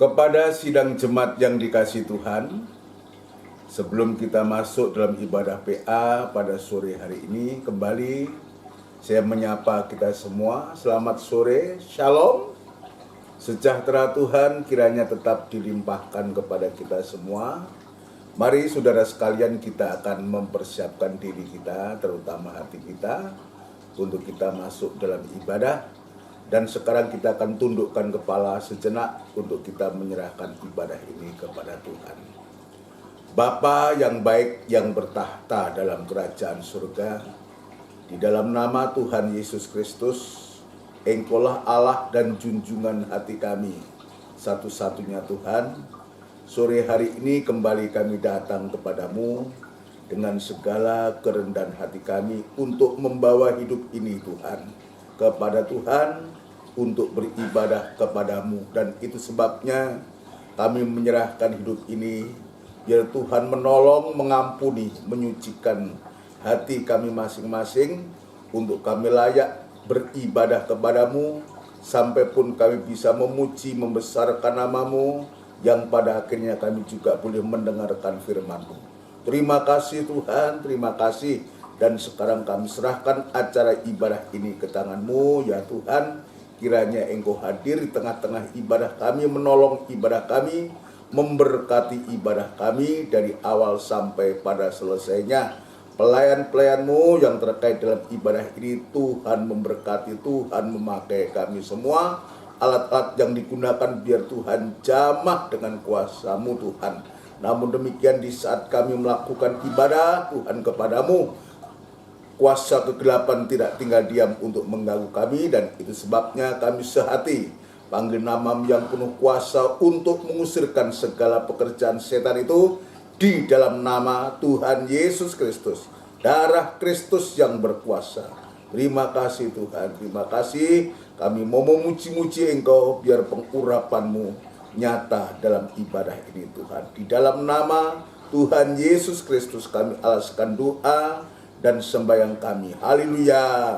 Kepada sidang jemaat yang dikasihi Tuhan, sebelum kita masuk dalam ibadah PA pada sore hari ini, kembali saya menyapa kita semua. Selamat sore, Shalom. Sejahtera Tuhan kiranya tetap dilimpahkan kepada kita semua. Mari saudara sekalian, kita akan mempersiapkan diri kita, terutama hati kita, untuk kita masuk dalam ibadah. Dan sekarang kita akan tundukkan kepala sejenak untuk kita menyerahkan ibadah ini kepada Tuhan. Bapa yang baik yang bertahta dalam kerajaan surga, di dalam nama Tuhan Yesus Kristus, Engkaulah Allah dan junjungan hati kami, satu-satunya Tuhan. Sore hari ini kembali kami datang kepadamu dengan segala kerendahan hati kami untuk membawa hidup ini Tuhan, kepada Tuhan, untuk beribadah kepadamu. Dan itu sebabnya kami menyerahkan hidup ini, biar Tuhan menolong, mengampuni, menyucikan hati kami masing-masing, untuk kami layak beribadah kepadamu, sampai pun kami bisa memuji, membesarkan namamu, yang pada akhirnya kami juga boleh mendengarkan firman-Mu. Terima kasih Tuhan, terima kasih. Dan sekarang kami serahkan acara ibadah ini ke tangan-Mu, ya Tuhan. Kiranya Engkau hadir di tengah-tengah ibadah kami, menolong ibadah kami, memberkati ibadah kami dari awal sampai pada selesainya. Pelayan-pelayan-Mu yang terkait dalam ibadah ini, Tuhan memberkati, Tuhan memakai kami semua. Alat-alat yang digunakan biar Tuhan jamah dengan kuasa-Mu Tuhan. Namun demikian di saat kami melakukan ibadah Tuhan kepadamu, kuasa kegelapan tidak tinggal diam untuk mengganggu kami, dan itu sebabnya kami sehati panggil nama-Mu yang penuh kuasa untuk mengusirkan segala pekerjaan setan itu di dalam nama Tuhan Yesus Kristus, darah Kristus yang berkuasa. Terima kasih Tuhan, terima kasih. Kami mau memuji-muji Engkau biar pengurapan-Mu nyata dalam ibadah ini Tuhan. Di dalam nama Tuhan Yesus Kristus kami alaskan doa dan sembahyang kami. Haleluya.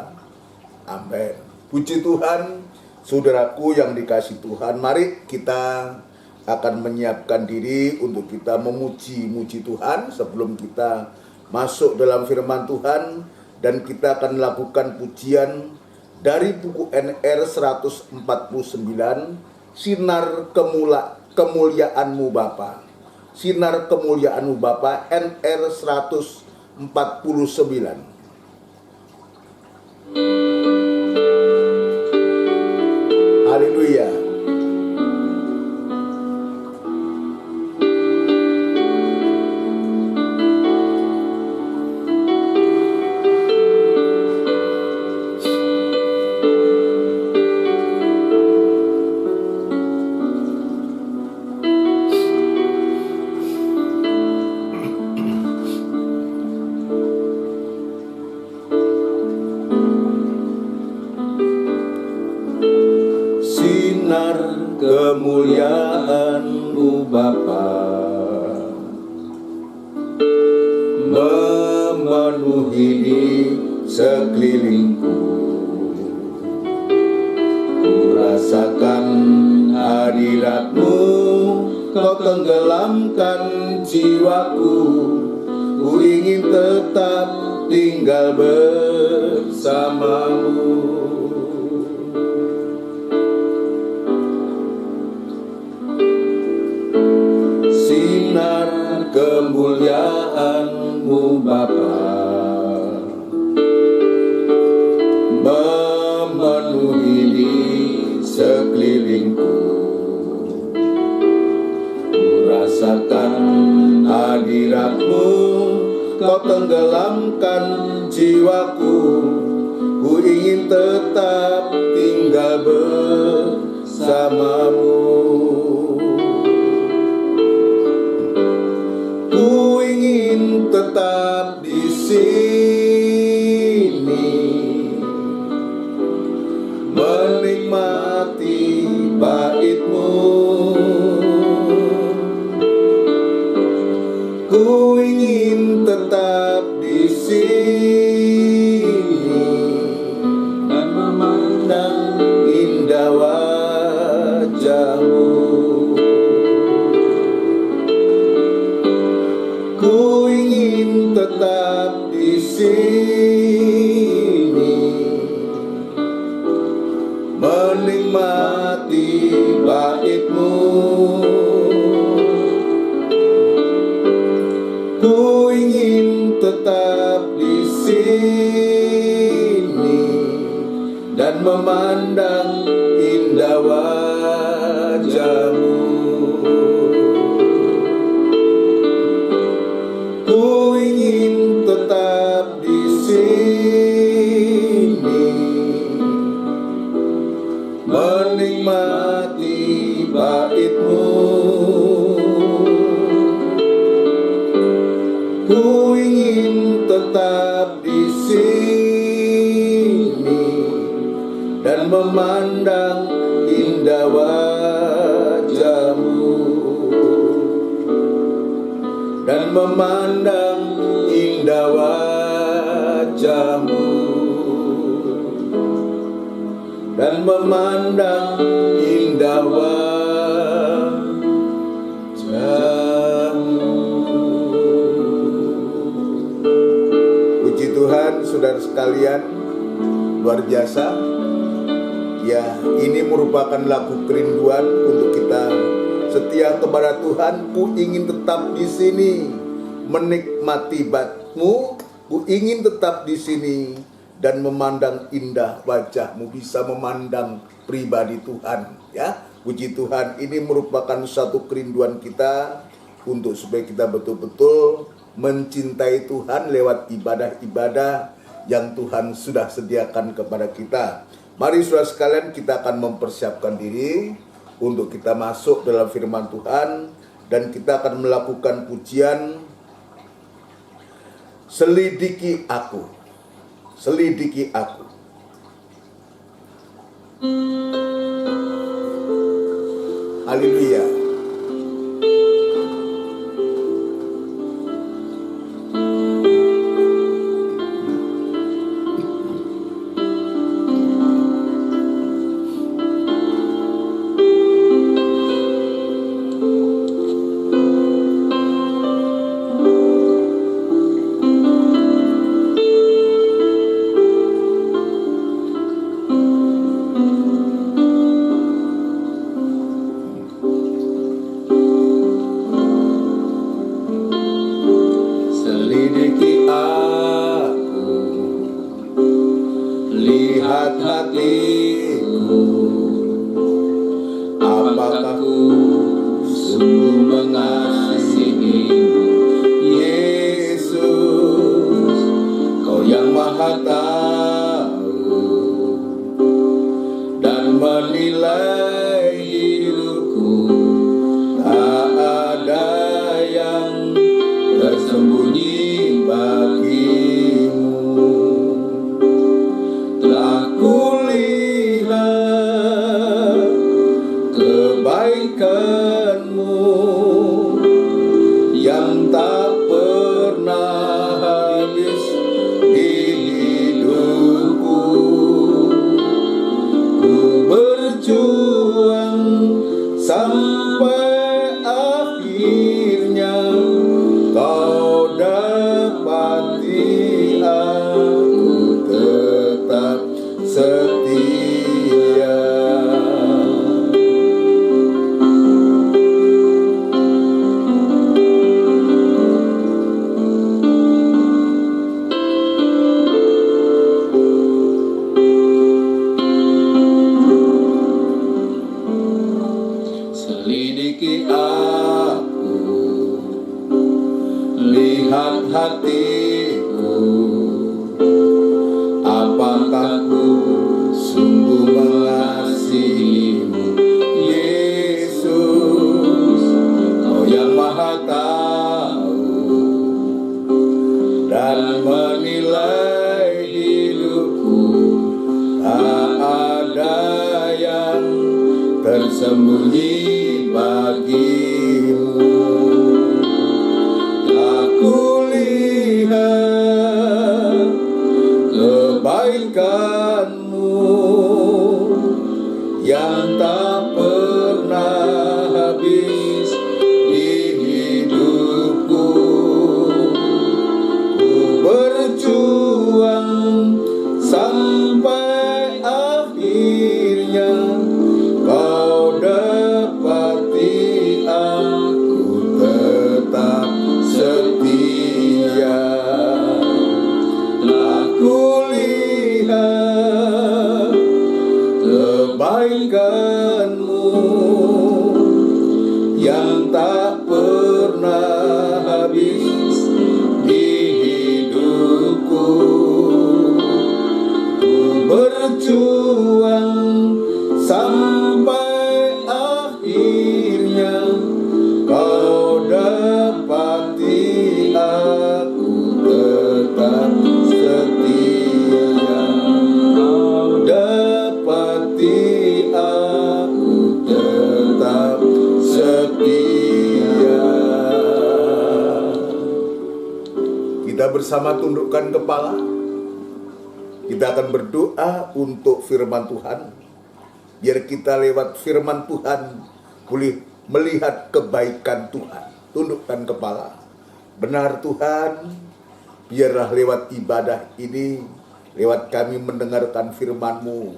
Amin. Puji Tuhan. Saudaraku yang dikasihi Tuhan, mari kita akan menyiapkan diri untuk kita memuji-muji Tuhan sebelum kita masuk dalam firman Tuhan. Dan kita akan lakukan pujian dari buku NR 149, Sinar Kemuliaan-Mu Bapa. Sinar Kemuliaan-Mu Bapa, NR 149. Haleluya. Kemuliaan-Mu Bapa memenuhi di sekelilingku. Ku rasakan hadirat-Mu, Kau tenggelamkan jiwaku. Ku ingin tetap tinggal bersama-Mu. Kemuliaan-Mu Bapa memenuhi di sekelilingku. Ku rasakan hadirat-Mu, Kau tenggelamkan jiwaku. Ku ingin tetap tinggal bersama-Mu. Tetap di sini menikmati bait-Mu. Ku ingin tetap di sini dan memandang indah wajah-Mu. di sini menikmati bait-Mu. Ku ingin tetap di sini dan memandang indah wajah-Mu. Ku ingin tetap di sini menikmati bait-Mu. Ku ingin tetap di sini dan memandang indah wajah-Mu, dan memandang indah wajah-Mu, dan memandang indah wajah-Mu. Puji Tuhan, saudara sekalian, luar biasa. Ya, ini merupakan lagu kerinduan untuk kita setia kepada Tuhan. Ku ingin tetap di sini menikmati bait-Mu. Ku ingin tetap di sini dan memandang indah wajah-Mu, bisa memandang pribadi Tuhan. Ya, puji Tuhan, ini merupakan satu kerinduan kita untuk supaya kita betul-betul mencintai Tuhan lewat ibadah-ibadah yang Tuhan sudah sediakan kepada kita. Mari saudara sekalian, kita akan mempersiapkan diri untuk kita masuk dalam firman Tuhan, dan kita akan melakukan pujian Selidiki Aku. Selidiki Aku. Haleluya. kebaikan-Mu yang tak pernah habis di hidupku. Ku berjuang sampai akhirnya Kau dapati aku tetap setia. Kau dapati aku tetap setia. Kita bersama tundukkan kepala. Kita akan berdoa untuk firman Tuhan. Biar kita lewat firman Tuhan boleh melihat kebaikan Tuhan. Tundukkan kepala. Benar Tuhan, biarlah lewat ibadah ini, lewat kami mendengarkan firman-Mu,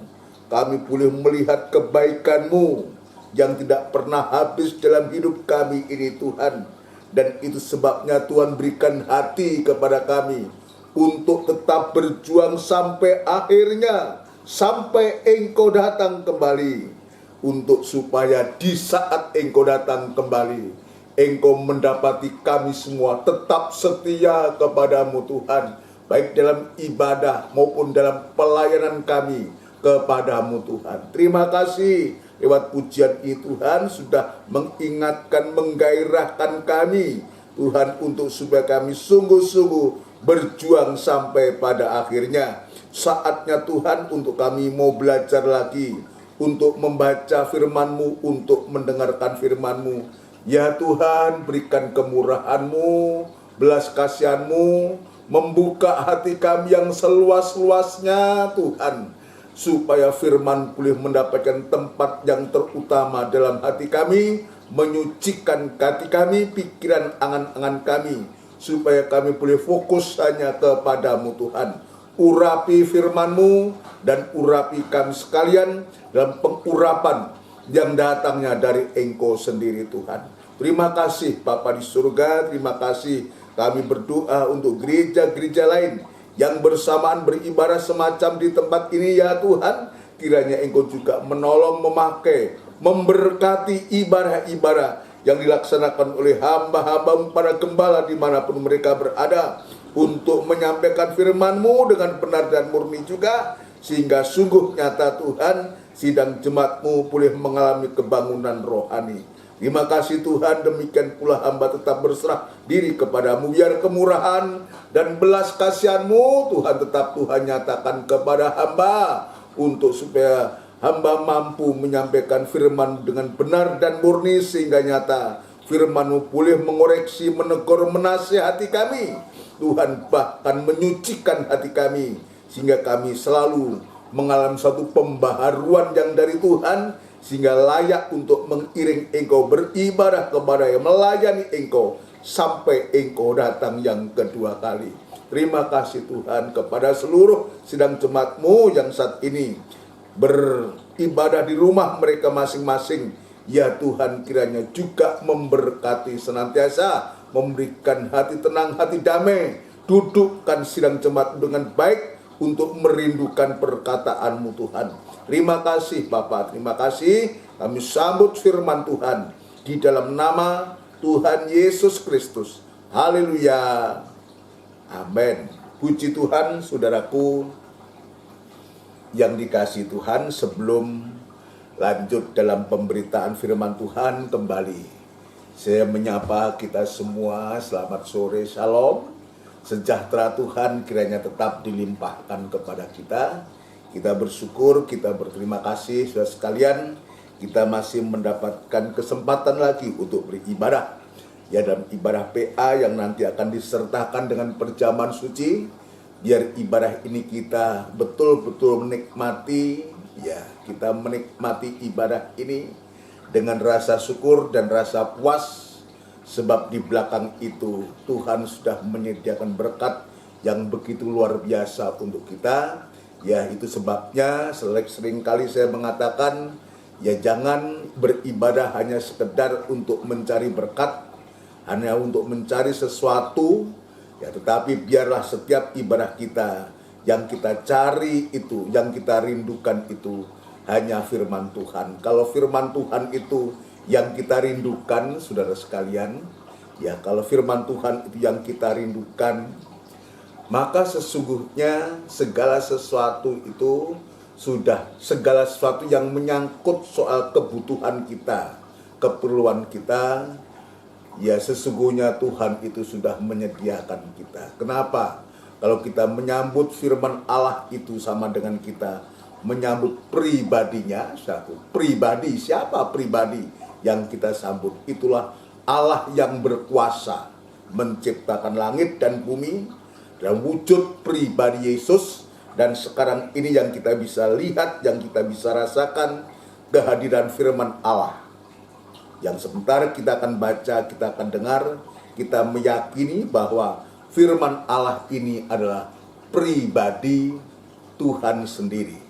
kami boleh melihat kebaikan-Mu yang tidak pernah habis dalam hidup kami ini Tuhan. Dan itu sebabnya Tuhan berikan hati kepada kami untuk tetap berjuang sampai akhirnya, sampai Engkau datang kembali. Untuk supaya di saat Engkau datang kembali, Engkau mendapati kami semua tetap setia kepadamu Tuhan, baik dalam ibadah maupun dalam pelayanan kami kepadamu Tuhan. Terima kasih lewat pujian ini Tuhan sudah mengingatkan, menggairahkan kami Tuhan untuk supaya kami sungguh-sungguh berjuang sampai pada akhirnya. Saatnya Tuhan untuk kami mau belajar lagi, untuk membaca firman-Mu, untuk mendengarkan firman-Mu. Ya Tuhan, berikan kemurahan-Mu, belas kasihan-Mu, membuka hati kami yang seluas-luasnya Tuhan, supaya firman boleh mendapatkan tempat yang terutama dalam hati kami, menyucikan hati kami, pikiran, angan-angan kami, supaya kami boleh fokus hanya kepadamu Tuhan. Urapi firman-Mu dan urapi kami sekalian dalam pengurapan yang datangnya dari Engkau sendiri Tuhan. Terima kasih Bapa di surga, terima kasih kami berdoa untuk gereja-gereja lain yang bersamaan beribadah semacam di tempat ini ya Tuhan. Kiranya Engkau juga menolong, memakai, memberkati ibadah-ibadah yang dilaksanakan oleh hamba-hamba para gembala dimanapun mereka berada, untuk menyampaikan firman-Mu dengan benar dan murni juga, sehingga sungguh nyata Tuhan, sidang jemaat-Mu boleh mengalami kebangunan rohani. Terima kasih Tuhan, demikian pula hamba tetap berserah diri kepadamu. Biar kemurahan dan belas kasihan-Mu Tuhan tetap Tuhan nyatakan kepada hamba, untuk supaya hamba mampu menyampaikan firman dengan benar dan murni, sehingga nyata firman-Mu boleh mengoreksi, menegur, menasihati kami Tuhan, bahkan menyucikan hati kami, sehingga kami selalu mengalami suatu pembaharuan yang dari Tuhan, sehingga layak untuk mengiring Engkau beribadah kepada yang melayani Engkau sampai Engkau datang yang kedua kali. Terima kasih Tuhan kepada seluruh sidang jemaat-Mu yang saat ini beribadah di rumah mereka masing-masing. Ya Tuhan, kiranya juga memberkati senantiasa, memberikan hati tenang, hati damai, dudukkan sidang jemaat dengan baik untuk merindukan perkataan-Mu Tuhan. Terima kasih Bapa, terima kasih. Kami sambut firman Tuhan di dalam nama Tuhan Yesus Kristus. Haleluya. Amin. Puji Tuhan, saudaraku yang dikasihi Tuhan. Sebelum lanjut dalam pemberitaan firman Tuhan kembali, saya menyapa kita semua, selamat sore, shalom. Sejahtera Tuhan kiranya tetap dilimpahkan kepada kita. Kita bersyukur, kita berterima kasih saudara sekalian, kita masih mendapatkan kesempatan lagi untuk beribadah. Ya, dalam ibadah PA yang nanti akan disertakan dengan perjamuan suci. Biar ibadah ini kita betul-betul menikmati, ya, kita menikmati ibadah ini dengan rasa syukur dan rasa puas, sebab di belakang itu Tuhan sudah menyediakan berkat yang begitu luar biasa untuk kita. Ya, itu sebabnya sering kali saya mengatakan, ya, jangan beribadah hanya sekedar untuk mencari berkat, hanya untuk mencari sesuatu, ya, tetapi biarlah setiap ibadah kita yang kita cari itu, yang kita rindukan itu hanya firman Tuhan. Kalau firman Tuhan itu yang kita rindukan, saudara sekalian, ya kalau firman Tuhan itu yang kita rindukan, maka sesungguhnya segala sesuatu itu segala sesuatu yang menyangkut soal kebutuhan kita, keperluan kita, ya sesungguhnya Tuhan itu sudah menyediakan kita. Kenapa? Kalau kita menyambut firman Allah itu sama dengan kita menyambut pribadinya, satu pribadi. Siapa pribadi yang kita sambut? Itulah Allah yang berkuasa menciptakan langit dan bumi dalam wujud pribadi Yesus. Dan sekarang ini yang kita bisa lihat, yang kita bisa rasakan, kehadiran firman Allah yang sebentar kita akan baca, kita akan dengar, kita meyakini bahwa firman Allah ini adalah pribadi Tuhan sendiri.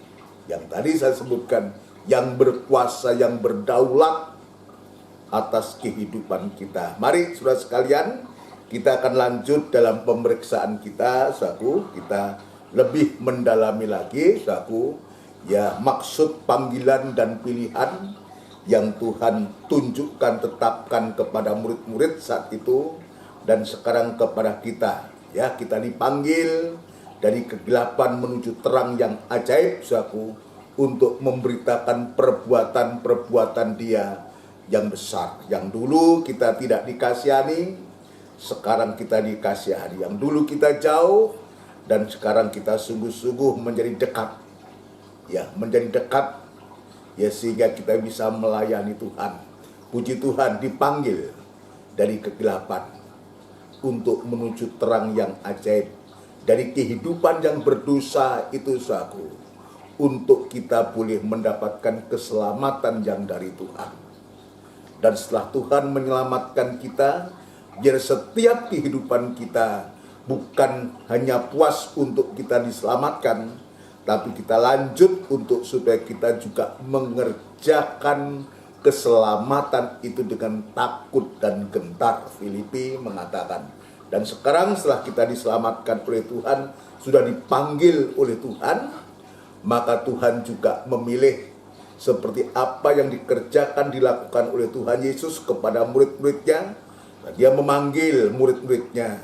Yang tadi saya sebutkan, yang berkuasa, yang berdaulat atas kehidupan kita. Mari saudara sekalian, kita akan lanjut dalam pemeriksaan kita, kita lebih mendalami lagi, ya maksud panggilan dan pilihan yang Tuhan tunjukkan, tetapkan kepada murid-murid saat itu dan sekarang kepada kita. Ya, kita dipanggil dari kegelapan menuju terang yang ajaib, untuk memberitakan perbuatan-perbuatan Dia yang besar. Yang dulu kita tidak dikasihani, sekarang kita dikasihani. Yang dulu kita jauh, dan sekarang kita sungguh-sungguh menjadi dekat. Ya, menjadi dekat. Ya, sehingga kita bisa melayani Tuhan. Puji Tuhan, dipanggil dari kegelapan untuk menuju terang yang ajaib. Dari kehidupan yang berdosa itu, untuk kita boleh mendapatkan keselamatan yang dari Tuhan. Dan setelah Tuhan menyelamatkan kita, biar setiap kehidupan kita bukan hanya puas untuk kita diselamatkan, tapi kita lanjut untuk supaya kita juga mengerjakan keselamatan itu dengan takut dan gentar. Filipi mengatakan. Dan sekarang setelah kita diselamatkan oleh Tuhan, sudah dipanggil oleh Tuhan, maka Tuhan juga memilih seperti apa yang dikerjakan, dilakukan oleh Tuhan Yesus kepada murid-muridnya. Dia memanggil murid-muridnya,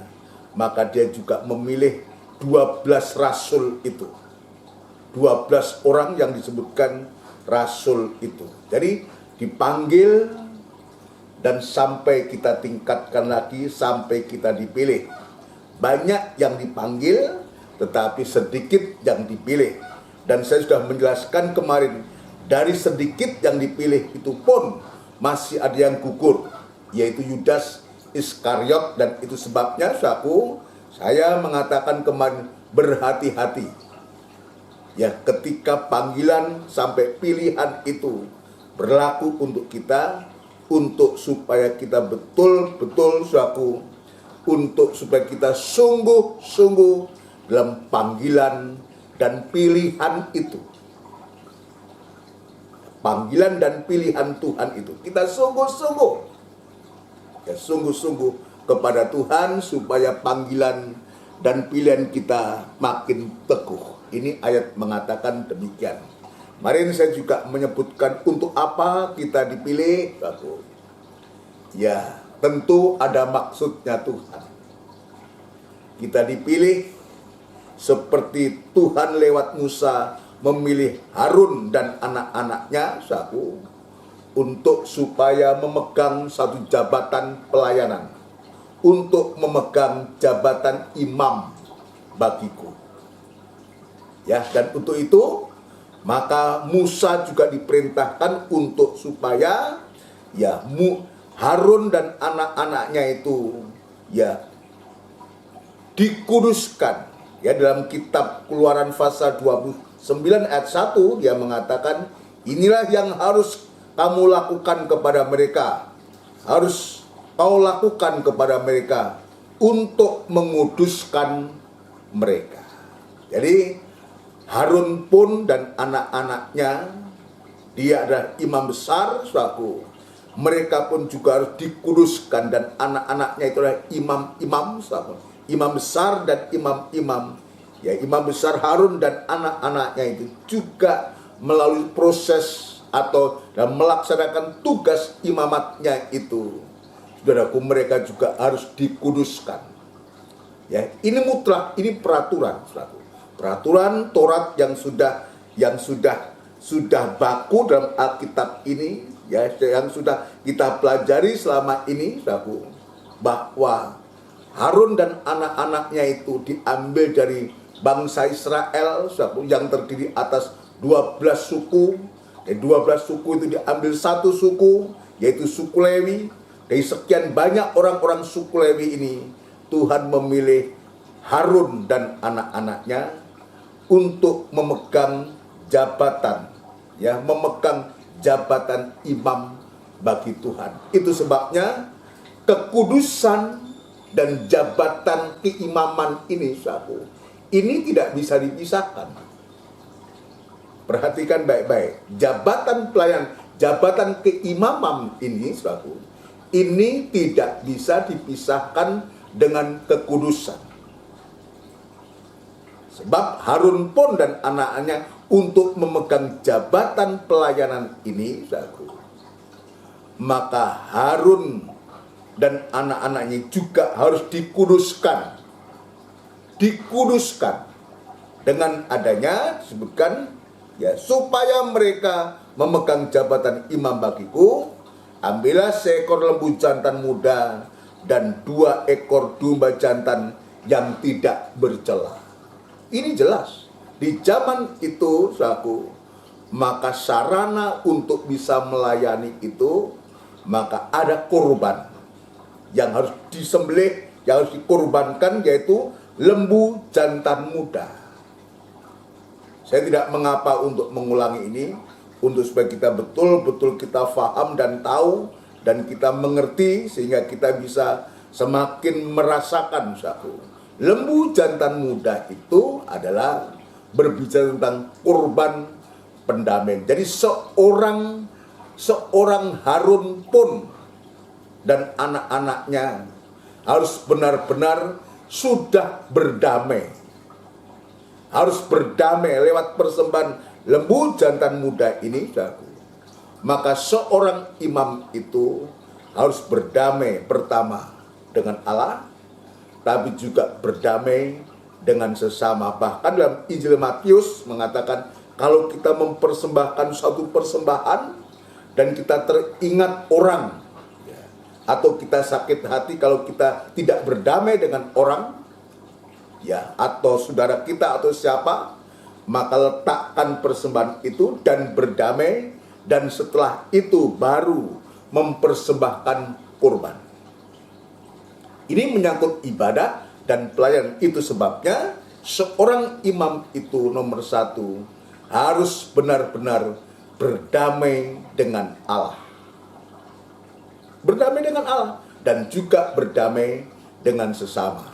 maka dia juga memilih 12 rasul itu. 12 orang yang disebutkan rasul itu. Jadi dipanggil dan sampai kita tingkatkan lagi, sampai kita dipilih. Banyak yang dipanggil, tetapi sedikit yang dipilih. Dan saya sudah menjelaskan kemarin, dari sedikit yang dipilih itu pun masih ada yang gugur, yaitu Yudas Iskariot. Dan itu sebabnya saya mengatakan kemarin, berhati-hati. Ya, ketika panggilan sampai pilihan itu berlaku untuk kita, untuk supaya kita betul-betul untuk supaya kita sungguh-sungguh dalam panggilan dan pilihan itu. Panggilan dan pilihan Tuhan itu, kita sungguh-sungguh, ya sungguh-sungguh kepada Tuhan supaya panggilan dan pilihan kita makin teguh. Ini ayat mengatakan demikian. Kemarin saya juga menyebutkan untuk apa kita dipilih. Ya, tentu ada maksudnya Tuhan. Kita dipilih seperti Tuhan lewat Musa memilih Harun dan anak-anaknya untuk supaya memegang satu jabatan pelayanan, untuk memegang jabatan imam bagiku. Ya, dan untuk itu maka Musa juga diperintahkan untuk supaya ya Harun dan anak-anaknya itu ya dikuduskan. Ya, dalam kitab Keluaran pasal 29 ayat 1 dia mengatakan, inilah yang harus kamu lakukan kepada mereka. Harus kau lakukan kepada mereka untuk menguduskan mereka. Jadi Harun pun dan anak-anaknya, dia adalah imam besar, mereka pun juga harus dikuduskan, dan anak-anaknya itu adalah imam-imam, imam besar dan imam-imam. Ya, imam besar Harun dan anak-anaknya itu juga melalui proses atau dalam melaksanakan tugas imamatnya itu, saudaraku, mereka juga harus dikuduskan. Ya, ini mutlak, ini peraturan, saudaraku. Peraturan Taurat yang sudah baku dalam Alkitab ini, ya, yang sudah kita pelajari selama ini, saudaraku, bahwa Harun dan anak-anaknya itu diambil dari bangsa Israel, saudaraku, yang terdiri atas 12 suku. Dan 12 suku itu diambil satu suku, yaitu suku Lewi. Dari sekian banyak orang-orang suku Lewi ini, Tuhan memilih Harun dan anak-anaknya untuk memegang jabatan, ya, memegang jabatan imam bagi Tuhan. Itu sebabnya kekudusan dan jabatan keimaman ini, saudaraku, ini tidak bisa dipisahkan. Perhatikan baik-baik, jabatan pelayan, jabatan keimaman ini, saudaraku, ini tidak bisa dipisahkan dengan kekudusan. Sebab Harun pun dan anak-anaknya untuk memegang jabatan pelayanan ini, saudaraku, maka Harun dan anak-anaknya juga harus dikuduskan. Dikuduskan dengan adanya disebutkan, ya, supaya mereka memegang jabatan imam bagiku, ambillah seekor lembu jantan muda dan 2 ekor domba jantan yang tidak bercela. Ini jelas di zaman itu, saudaraku, maka sarana untuk bisa melayani itu, maka ada korban yang harus disembelih, yang harus dikorbankan, yaitu lembu jantan muda. Saya tidak mengapa untuk mengulangi ini, untuk supaya kita betul-betul kita paham dan tahu dan kita mengerti, sehingga kita bisa semakin merasakan, saudaraku. Lembu jantan muda itu adalah berbicara tentang kurban pendamaian. Jadi seorang Harun pun dan anak-anaknya harus benar-benar sudah berdamai. Harus berdamai lewat persembahan lembu jantan muda ini, saudaraku. Maka seorang imam itu harus berdamai pertama dengan Allah, tapi juga berdamai dengan sesama. Bahkan dalam Injil Matius mengatakan, kalau kita mempersembahkan suatu persembahan dan kita teringat orang, ya, atau kita sakit hati kalau kita tidak berdamai dengan orang, ya, atau saudara kita atau siapa, maka letakkan persembahan itu dan berdamai, dan setelah itu baru mempersembahkan kurban. Ini menyangkut ibadah dan pelayanan. Itu sebabnya seorang imam itu nomor 1 harus benar-benar berdamai dengan Allah. Berdamai dengan Allah dan juga berdamai dengan sesama.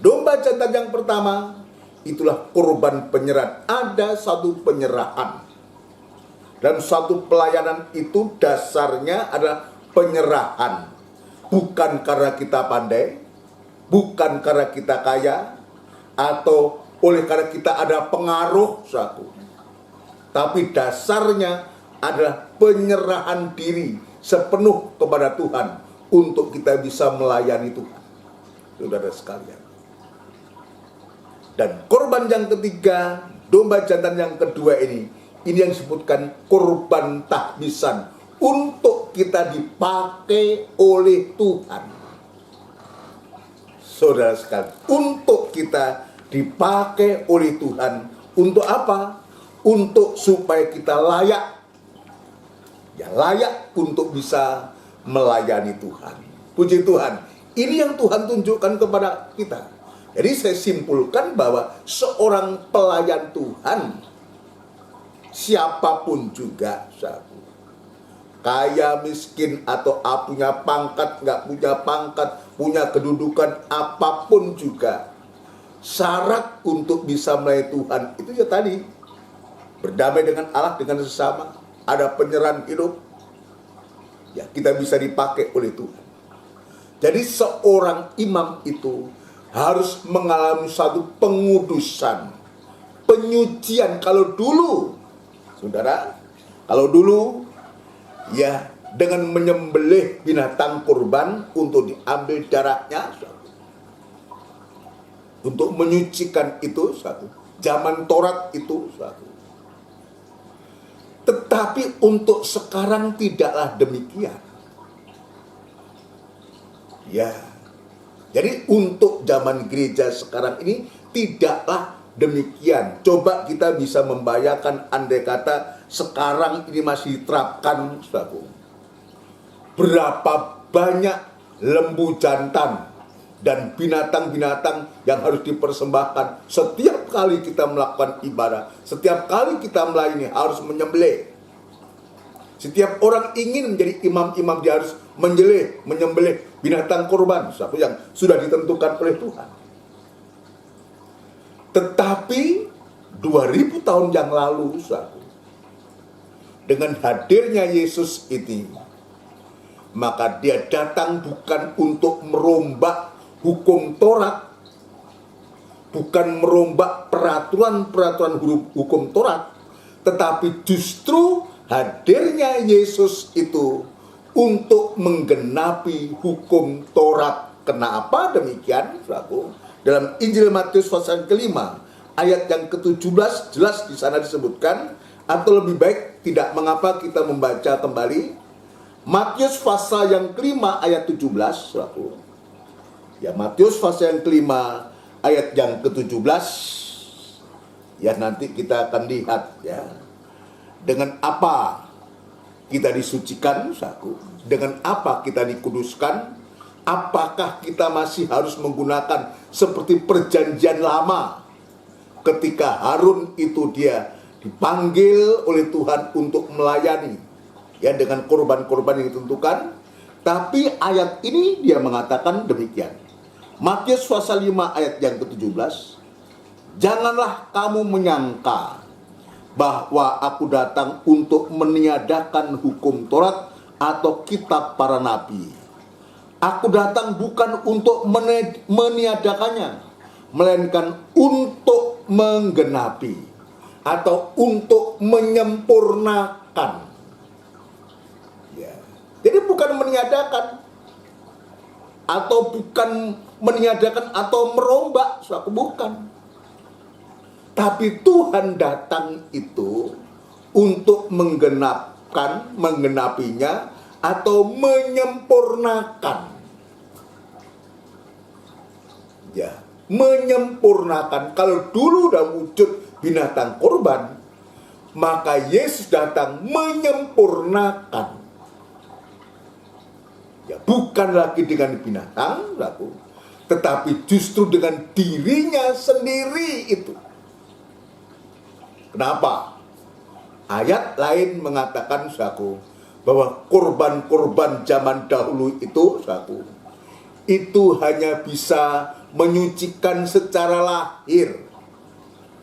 Domba jantan yang pertama itulah kurban penyerahan. Ada satu penyerahan. Dan satu pelayanan itu dasarnya adalah penyerahan. Bukan karena kita pandai, bukan karena kita kaya, atau oleh karena kita ada pengaruh, saudaraku. Tapi dasarnya adalah penyerahan diri sepenuh kepada Tuhan untuk kita bisa melayani Tuhan, saudara sekalian. Dan korban yang ketiga, domba jantan yang kedua ini yang disebutkan korban tahbisan, untuk kita dipakai oleh Tuhan. Saudara sekalian, untuk kita dipakai oleh Tuhan. Untuk apa? Untuk supaya kita layak. Ya, layak untuk bisa melayani Tuhan. Puji Tuhan. Ini yang Tuhan tunjukkan kepada kita. Jadi saya simpulkan bahwa seorang pelayan Tuhan, siapapun juga, kaya, miskin, atau punya pangkat, nggak punya pangkat, punya kedudukan, apapun juga, syarat untuk bisa melayani Tuhan itu ya tadi, berdamai dengan Allah, dengan sesama, ada penyerahan hidup, ya kita bisa dipakai oleh Tuhan. Jadi seorang imam itu harus mengalami satu pengudusan, penyucian. Kalau dulu Saudara, kalau dulu ya dengan menyembelih binatang kurban untuk diambil darahnya, untuk menyucikan itu satu. Zaman Taurat itu satu. Tetapi untuk sekarang tidaklah demikian. Ya. Jadi untuk zaman gereja sekarang ini tidaklah demikian. Coba kita bisa membayangkan andai kata sekarang ini masih diterapkan, saudaraku. Berapa banyak lembu jantan dan binatang-binatang yang harus dipersembahkan setiap kali kita melakukan ibadah, setiap kali kita melayani harus menyembelih. Setiap orang ingin menjadi imam-imam, dia harus menyembelih binatang kurban yang sudah ditentukan oleh Tuhan. Tetapi 2000 tahun yang lalu, dengan hadirnya Yesus itu, maka dia datang bukan untuk merombak hukum Taurat, bukan merombak peraturan-peraturan hukum Taurat, tetapi justru hadirnya Yesus itu untuk menggenapi hukum Taurat. Kenapa demikian, saudaraku? Dalam Injil Matius pasal kelima, ayat yang ke-17 jelas di sana disebutkan, atau lebih baik tidak mengapa kita membaca kembali. Matius pasal yang kelima ayat 17, saudaraku. Ya, Matius pasal yang kelima ayat yang ke-17. Ya, nanti kita akan lihat ya. Dengan apa kita disucikan, saudaraku? Dengan apa kita dikuduskan? Apakah kita masih harus menggunakan seperti perjanjian lama ketika Harun itu dia dipanggil oleh Tuhan untuk melayani ya dengan korban-korban yang ditentukan? Tapi ayat ini dia mengatakan demikian. Matius pasal 5 ayat yang ke-17. Janganlah kamu menyangka bahwa aku datang untuk meniadakan hukum Taurat atau kitab para nabi. Aku datang bukan untuk meniadakannya, melainkan untuk menggenapi atau untuk menyempurnakan. Ya. Jadi bukan meniadakan atau merombak, suatu bukan. Tapi Tuhan datang itu untuk menggenapinya atau menyempurnakan. Ya, menyempurnakan. Kalau dulu dalam wujud binatang korban, maka Yesus datang menyempurnakan. Ya, bukan lagi dengan binatang, tetapi justru dengan dirinya sendiri itu. Kenapa? Ayat lain mengatakan, bahwa korban-korban zaman dahulu itu, itu hanya bisa menyucikan secara lahir,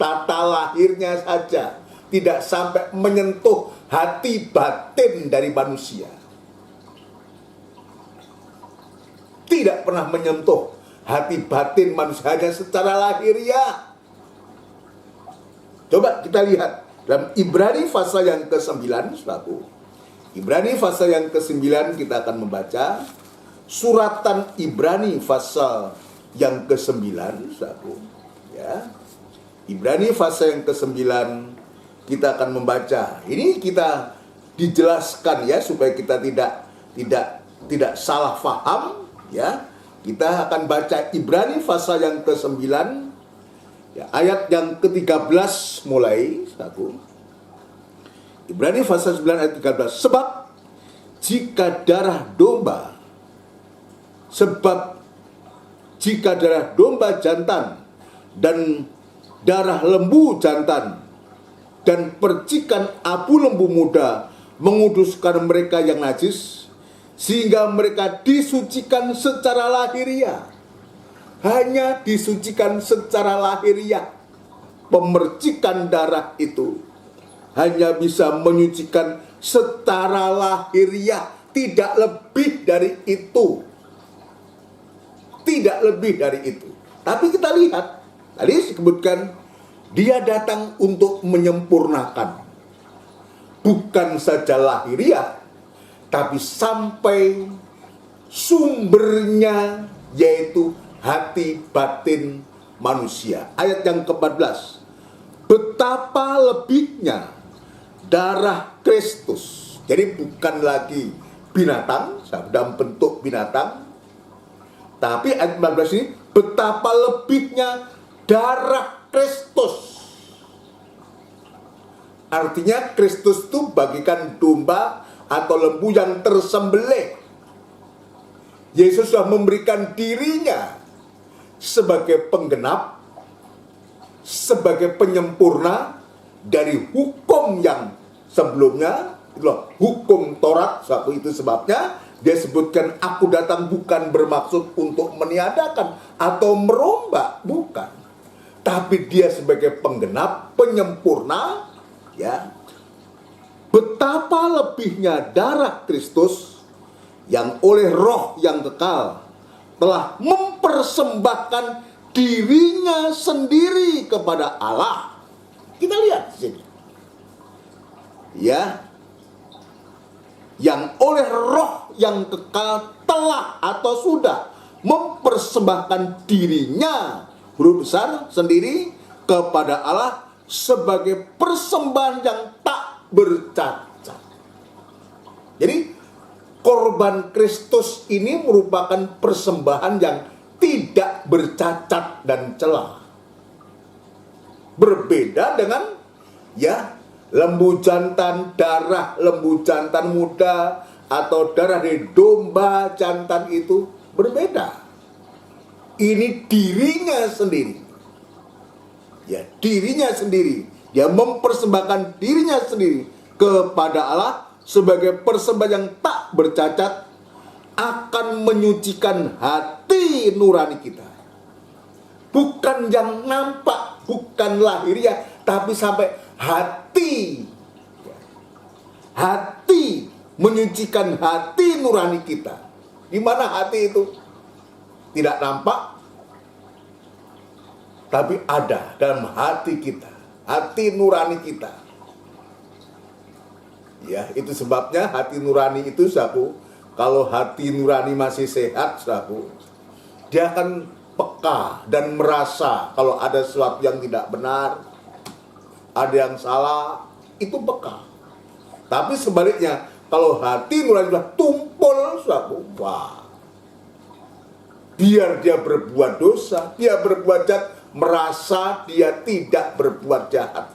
tata lahirnya saja, tidak sampai menyentuh hati batin dari manusia. Tidak pernah menyentuh hati batin manusia, hanya secara lahiriah. Coba kita lihat dalam Ibrani pasal yang ke-9, Ibrani pasal yang ke-9 kita akan membaca suratan Ibrani pasal yang ke-9, ya. Ibrani pasal yang ke-9 kita akan membaca. Ini kita dijelaskan ya supaya kita tidak salah paham ya. Kita akan baca Ibrani pasal yang ke-9 ya, ayat yang ke-13 mulai, Ibrani pasal 9 ayat 13. Sebab jika darah domba jantan dan darah lembu jantan dan percikan abu lembu muda menguduskan mereka yang najis, sehingga mereka disucikan secara lahiriah. Hanya disucikan secara lahiriah. Pemercikan darah itu hanya bisa menyucikan secara lahiriah, tidak lebih dari itu. Tidak lebih dari itu. Tapi kita lihat, tadi disebutkan dia datang untuk menyempurnakan. bukan saja lahiriah, tapi sampai sumbernya, yaitu hati batin manusia. Ayat yang ke-14, betapa lebihnya darah Kristus. Jadi bukan lagi binatang dalam bentuk binatang, tapi ayat 14 ini betapa lebihnya darah Kristus. Artinya Kristus itu bagikan domba atau lembu yang tersembelih. Yesus sudah memberikan dirinya sebagai penggenap, sebagai penyempurna dari hukum yang sebelumnya, itulah hukum Taurat. Itu sebabnya dia sebutkan, aku datang bukan bermaksud untuk meniadakan atau merombak, bukan. Tapi dia sebagai penggenap, penyempurna, ya. Betapa lebihnya darah Kristus yang oleh Roh yang kekal telah mempersembahkan dirinya sendiri kepada Allah. Kita lihat di sini. Ya. Yang oleh Roh yang kekal telah atau sudah mempersembahkan dirinya, huruf besar, sendiri kepada Allah sebagai persembahan yang tak bercacat. Jadi korban Kristus ini merupakan persembahan yang tidak bercacat dan celah. Berbeda dengan lembu jantan, darah lembu jantan muda atau darah dari domba jantan itu berbeda. Ini dirinya sendiri. Ya, dirinya sendiri. Dia mempersembahkan dirinya sendiri kepada Allah sebagai persembahan yang tak bercacat, akan menyucikan hati nurani kita. Bukan yang nampak, bukan lahiriah, tapi sampai hati. Hati, menyucikan hati nurani kita. Di mana hati itu? Tidak nampak, tapi ada dalam hati kita, hati nurani kita. Ya, itu sebabnya hati nurani itu, saudaraku, kalau hati nurani masih sehat, saudaraku, dia akan peka dan merasa kalau ada sesuatu yang tidak benar, ada yang salah, itu peka. Tapi sebaliknya, kalau hati nurani sudah tumpul, saudaraku, wah, biar dia berbuat dosa, dia berbuat jahat, merasa dia tidak berbuat jahat,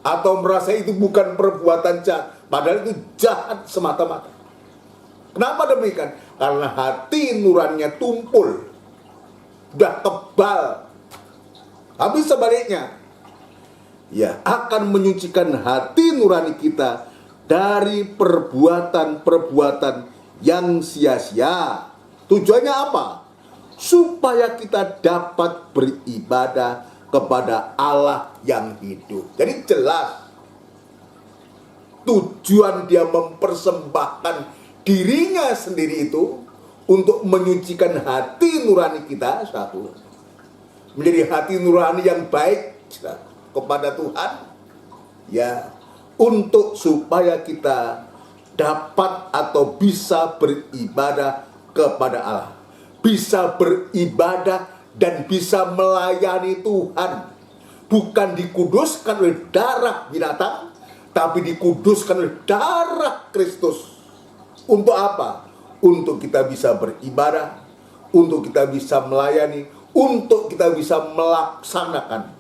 atau merasa itu bukan perbuatan jahat, padahal itu jahat semata-mata. Kenapa demikian? Karena hati nuraninya tumpul, sudah tebal. Tapi sebaliknya, ya, akan menyucikan hati nurani kita dari perbuatan-perbuatan yang sia-sia. Tujuannya apa? Supaya kita dapat beribadah kepada Allah yang hidup. Jadi jelas tujuan dia mempersembahkan dirinya sendiri itu untuk menyucikan hati nurani kita, satu, menjadi hati nurani yang baik kepada Tuhan, ya, untuk supaya kita dapat atau bisa beribadah kepada Allah, bisa beribadah dan bisa melayani Tuhan. Bukan dikuduskan oleh darah binatang, tapi dikuduskan oleh darah Kristus. Untuk apa? Untuk kita bisa beribadah, untuk kita bisa melayani, untuk kita bisa melaksanakan,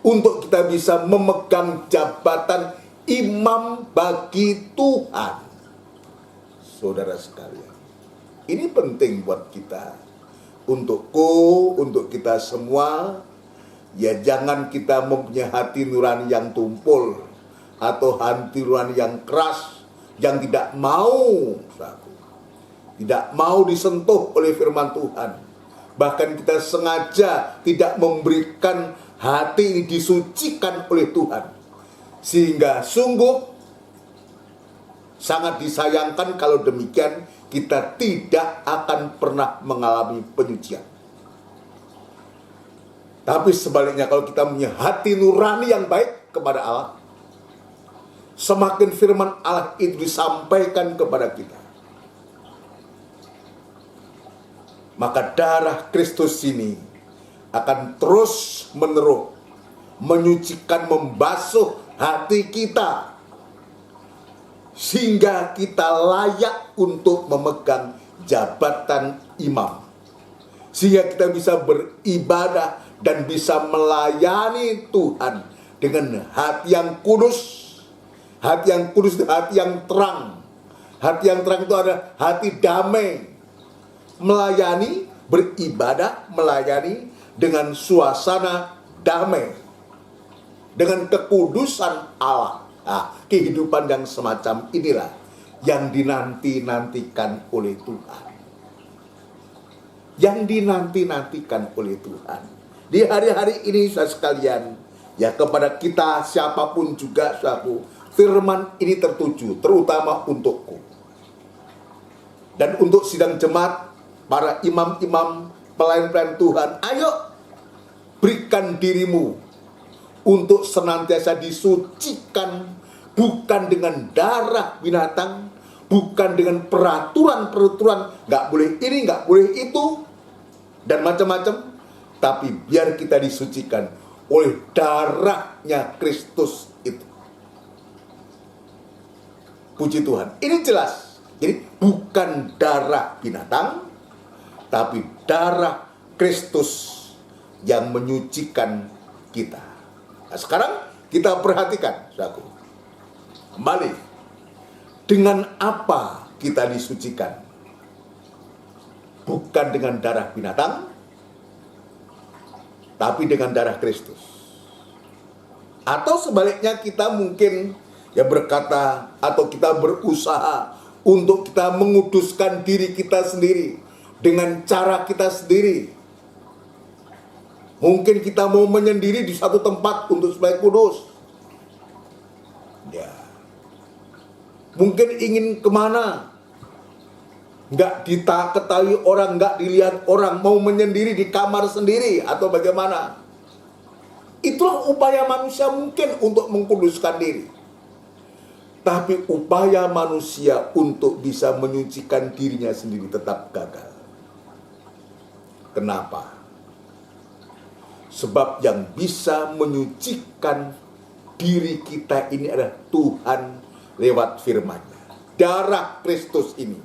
untuk kita bisa memegang jabatan imam bagi Tuhan. Saudara sekalian, ini penting buat kita, untukku, untuk kita semua. Ya, jangan kita mempunyai hati nurani yang tumpul atau hati nurani yang keras, yang tidak mau disentuh oleh firman Tuhan. Bahkan kita sengaja tidak memberikan hati ini disucikan oleh Tuhan, sehingga sungguh sangat disayangkan kalau demikian kita tidak akan pernah mengalami penyucian. Tapi sebaliknya, kalau kita punya hati nurani yang baik, kepada Allah, semakin firman Allah itu disampaikan kepada kita, maka darah Kristus ini akan terus menerus menyucikan, membasuh hati kita, sehingga kita layak untuk memegang jabatan imam, sehingga kita bisa beribadah dan bisa melayani Tuhan dengan hati yang kudus. Hati yang kudus, hati yang terang. Hati yang terang itu adalah hati damai. Melayani, beribadah, melayani dengan suasana damai, dengan kekudusan Allah. Nah, kehidupan yang semacam inilah yang dinanti-nantikan oleh Tuhan. Yang dinanti-nantikan oleh Tuhan. Di hari-hari ini, saudara sekalian, ya, kepada kita siapapun juga, saudaraku, firman ini tertuju terutama untukku. Dan untuk sidang jemaat, para imam-imam, pelayan-pelayan Tuhan, ayo berikan dirimu untuk senantiasa disucikan, bukan dengan darah binatang, bukan dengan peraturan-peraturan, nggak boleh ini, nggak boleh itu, dan macam-macam, tapi biar kita disucikan oleh darahnya Kristus itu. Puji Tuhan, ini jelas. Jadi bukan darah binatang, tapi darah Kristus yang menyucikan kita. Nah, sekarang kita perhatikan, saudaraku. Kembali, dengan apa kita disucikan? Bukan dengan darah binatang, tapi dengan darah Kristus. Atau sebaliknya, kita mungkin ya berkata atau kita berusaha untuk kita menguduskan diri kita sendiri dengan cara kita sendiri. Mungkin kita mau menyendiri di satu tempat untuk supaya kudus. Ya. Mungkin ingin kemana, nggak diketahui orang, nggak dilihat orang, mau menyendiri di kamar sendiri atau bagaimana. Itulah upaya manusia mungkin untuk mengkuduskan diri. Tapi upaya manusia untuk bisa menyucikan dirinya sendiri tetap gagal. Kenapa? Sebab yang bisa menyucikan diri kita ini adalah Tuhan lewat firman-Nya. Darah Kristus ini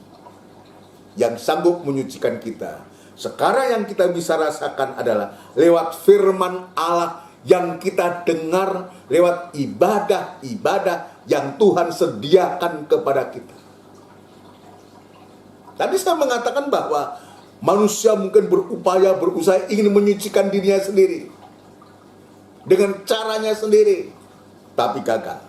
yang sanggup menyucikan kita. Sekarang yang kita bisa rasakan adalah lewat firman Allah yang kita dengar, lewat ibadah-ibadah yang Tuhan sediakan kepada kita. Tadi saya mengatakan bahwa manusia mungkin berusaha ingin menyucikan dirinya sendiri dengan caranya sendiri, tapi gagal.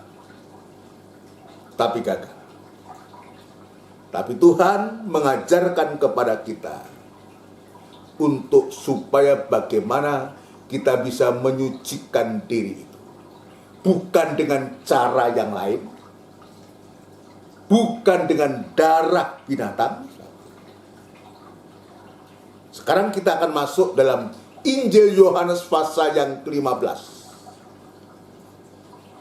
Tapi Tuhan mengajarkan kepada kita untuk supaya bagaimana kita bisa menyucikan diri itu. Bukan dengan cara yang lain, bukan dengan darah binatang. Sekarang kita akan masuk dalam Injil Yohanes pasal yang ke-15.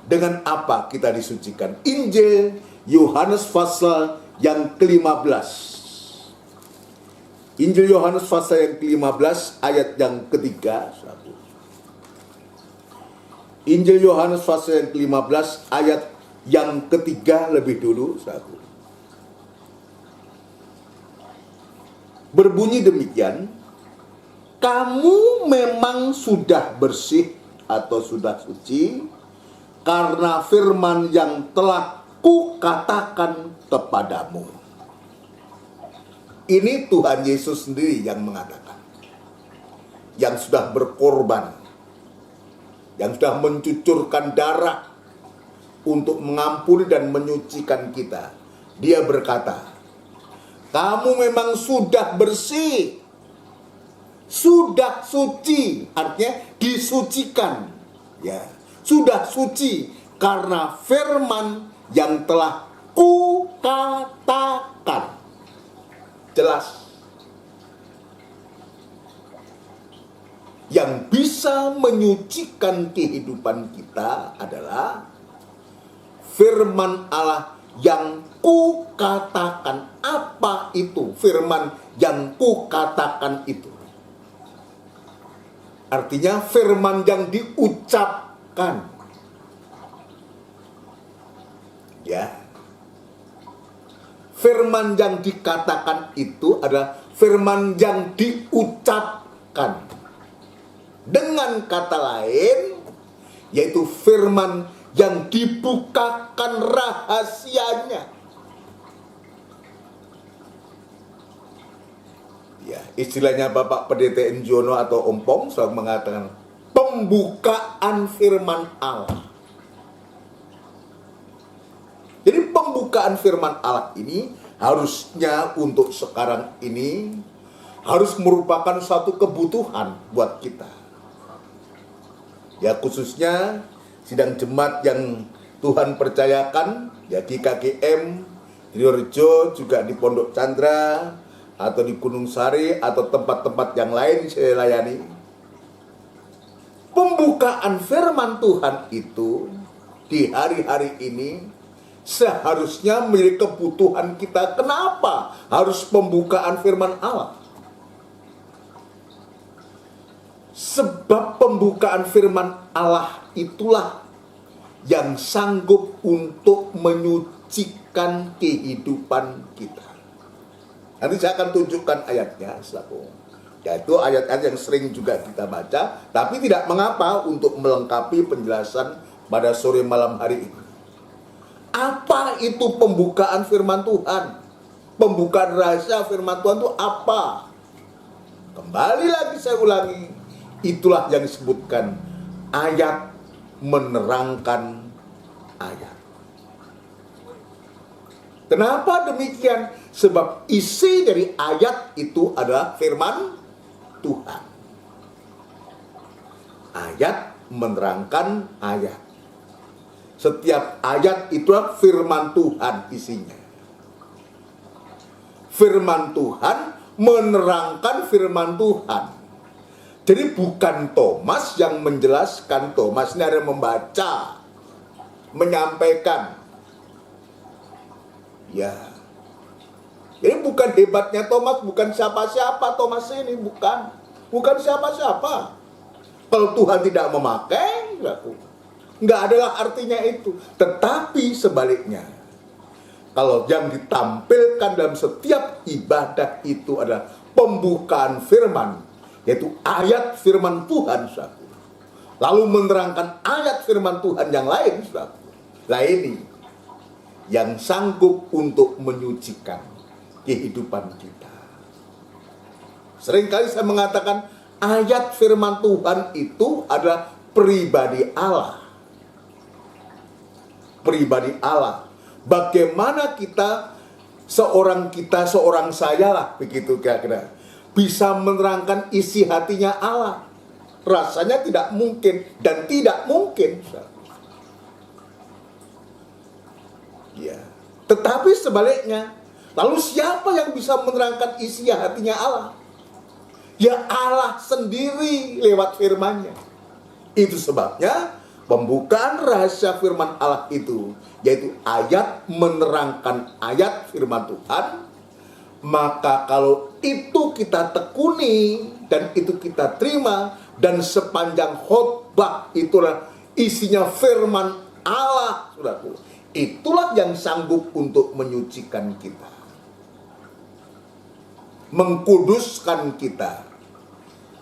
Dengan apa kita disucikan? Injil Yohanes pasal yang ke-15. Injil Yohanes pasal yang ke-15 ayat yang ketiga. Injil Yohanes pasal yang ke-15 ayat yang ketiga lebih dulu. Berbunyi demikian, kamu memang sudah bersih atau sudah suci karena firman yang telah kukatakan kepadamu. Ini Tuhan Yesus sendiri yang mengatakan, yang sudah berkorban, yang sudah mencucurkan darah untuk mengampuni dan menyucikan kita. Dia berkata, kamu memang sudah bersih, sudah suci, artinya disucikan, ya, sudah suci karena firman yang telah kukatakan. Jelas. yang bisa menyucikan kehidupan kita adalah firman Allah yang kukatakan. Apa itu firman yang kukatakan itu? Artinya firman yang diucapkan. Ya. Firman yang dikatakan itu adalah firman yang diucapkan. Dengan kata lain, yaitu firman yang dibukakan rahasianya. Ya, istilahnya Bapak Pendeta Enjono atau Om Pong selalu mengatakan pembukaan firman Allah. Jadi pembukaan firman Allah ini harusnya untuk sekarang ini harus merupakan suatu kebutuhan buat kita. Ya, khususnya sidang jemaat yang Tuhan percayakan, ya di KKM, di Rejo, juga di Pondok Chandra, atau di Gunung Sari, atau tempat-tempat yang lain saya layani. Pembukaan firman Tuhan itu di hari-hari ini seharusnya menjadi kebutuhan kita. Kenapa harus pembukaan firman Allah? Sebab pembukaan firman Allah itulah yang sanggup untuk menyucikan kehidupan kita. Nanti saya akan tunjukkan ayatnya, saudaraku. Yaitu ayat-ayat yang sering juga kita baca, tapi tidak mengapa untuk melengkapi penjelasan pada sore malam hari ini. Apa itu pembukaan firman Tuhan? Pembukaan rahasia firman Tuhan itu apa? Kembali lagi saya ulangi. Itulah yang disebutkan ayat menerangkan ayat. Kenapa demikian? Sebab isi dari ayat itu adalah firman Tuhan. Ayat menerangkan ayat. Setiap ayat itulah firman Tuhan isinya. Firman Tuhan menerangkan firman Tuhan. Jadi bukan Thomas yang menjelaskan, Thomas ini ada membaca, menyampaikan. Ya. Jadi bukan hebatnya Thomas, bukan siapa-siapa Thomas ini, bukan. Bukan siapa-siapa. Kalau Tuhan tidak memakai, nggak adalah artinya itu. Tetapi sebaliknya, kalau yang ditampilkan dalam setiap ibadah itu adalah pembukaan firman, yaitu ayat firman Tuhan, saudaraku. Lalu menerangkan ayat firman Tuhan yang lain, saudaraku. Nah ini yang sanggup untuk menyucikan kehidupan kita. Seringkali saya mengatakan ayat firman Tuhan itu adalah pribadi Allah. Pribadi Allah. Bagaimana seorang saya lah, begitu kira-kira, bisa menerangkan isi hatinya Allah. Rasanya tidak mungkin dan tidak mungkin. Ya. Tetapi sebaliknya, lalu siapa yang bisa menerangkan isi hatinya Allah? Ya Allah sendiri lewat firman-Nya. Itu sebabnya pembukaan rahasia firman Allah itu, yaitu ayat menerangkan ayat firman Tuhan. Maka kalau itu kita tekuni dan itu kita terima, dan sepanjang khotbah itulah isinya firman Allah, saudaraku, itulah yang sanggup untuk menyucikan kita, mengkuduskan kita,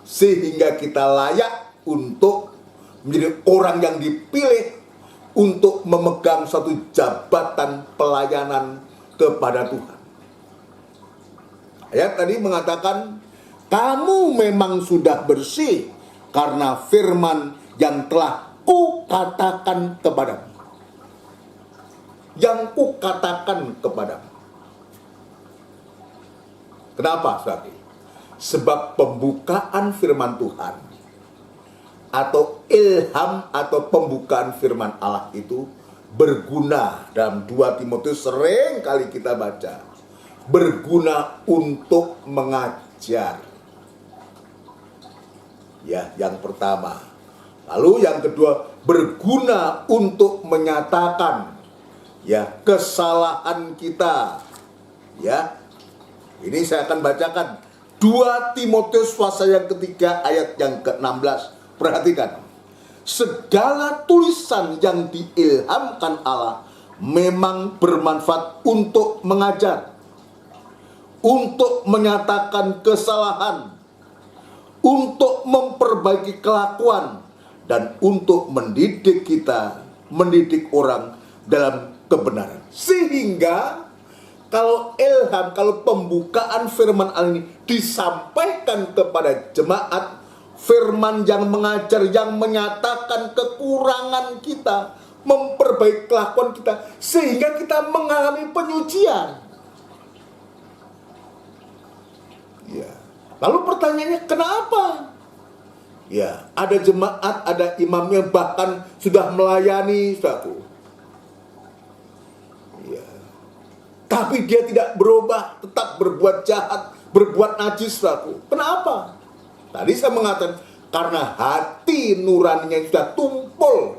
sehingga kita layak untuk menjadi orang yang dipilih untuk memegang satu jabatan pelayanan kepada Tuhan. Ayat tadi mengatakan, kamu memang sudah bersih karena firman yang telah kukatakan kepadamu. Yang kukatakan kepadamu. Kenapa, saudara? Sebab pembukaan firman Tuhan atau ilham atau pembukaan firman Allah itu berguna. Dalam 2 Timotius sering kali kita baca, berguna untuk mengajar. Ya, yang pertama. Lalu yang kedua, berguna untuk menyatakan ya kesalahan kita. Ya. Ini saya akan bacakan 2 Timotius pasal yang ketiga ayat yang ke-16. Perhatikan. Segala tulisan yang diilhamkan Allah memang bermanfaat untuk mengajar, untuk menyatakan kesalahan, untuk memperbaiki kelakuan, dan untuk mendidik kita, mendidik orang dalam kebenaran. Sehingga kalau ilham, kalau pembukaan firman Allah ini disampaikan kepada jemaat, firman yang mengajar, yang menyatakan kekurangan kita, memperbaiki kelakuan kita, sehingga kita mengalami penyucian. Ya. Lalu pertanyaannya, kenapa? Ya, ada jemaat, ada imamnya bahkan sudah melayani, saudaraku. Ya. Tapi dia tidak berubah, tetap berbuat jahat, berbuat najis, saudaraku. Kenapa? Tadi saya mengatakan, karena hati nuraninya sudah tumpul.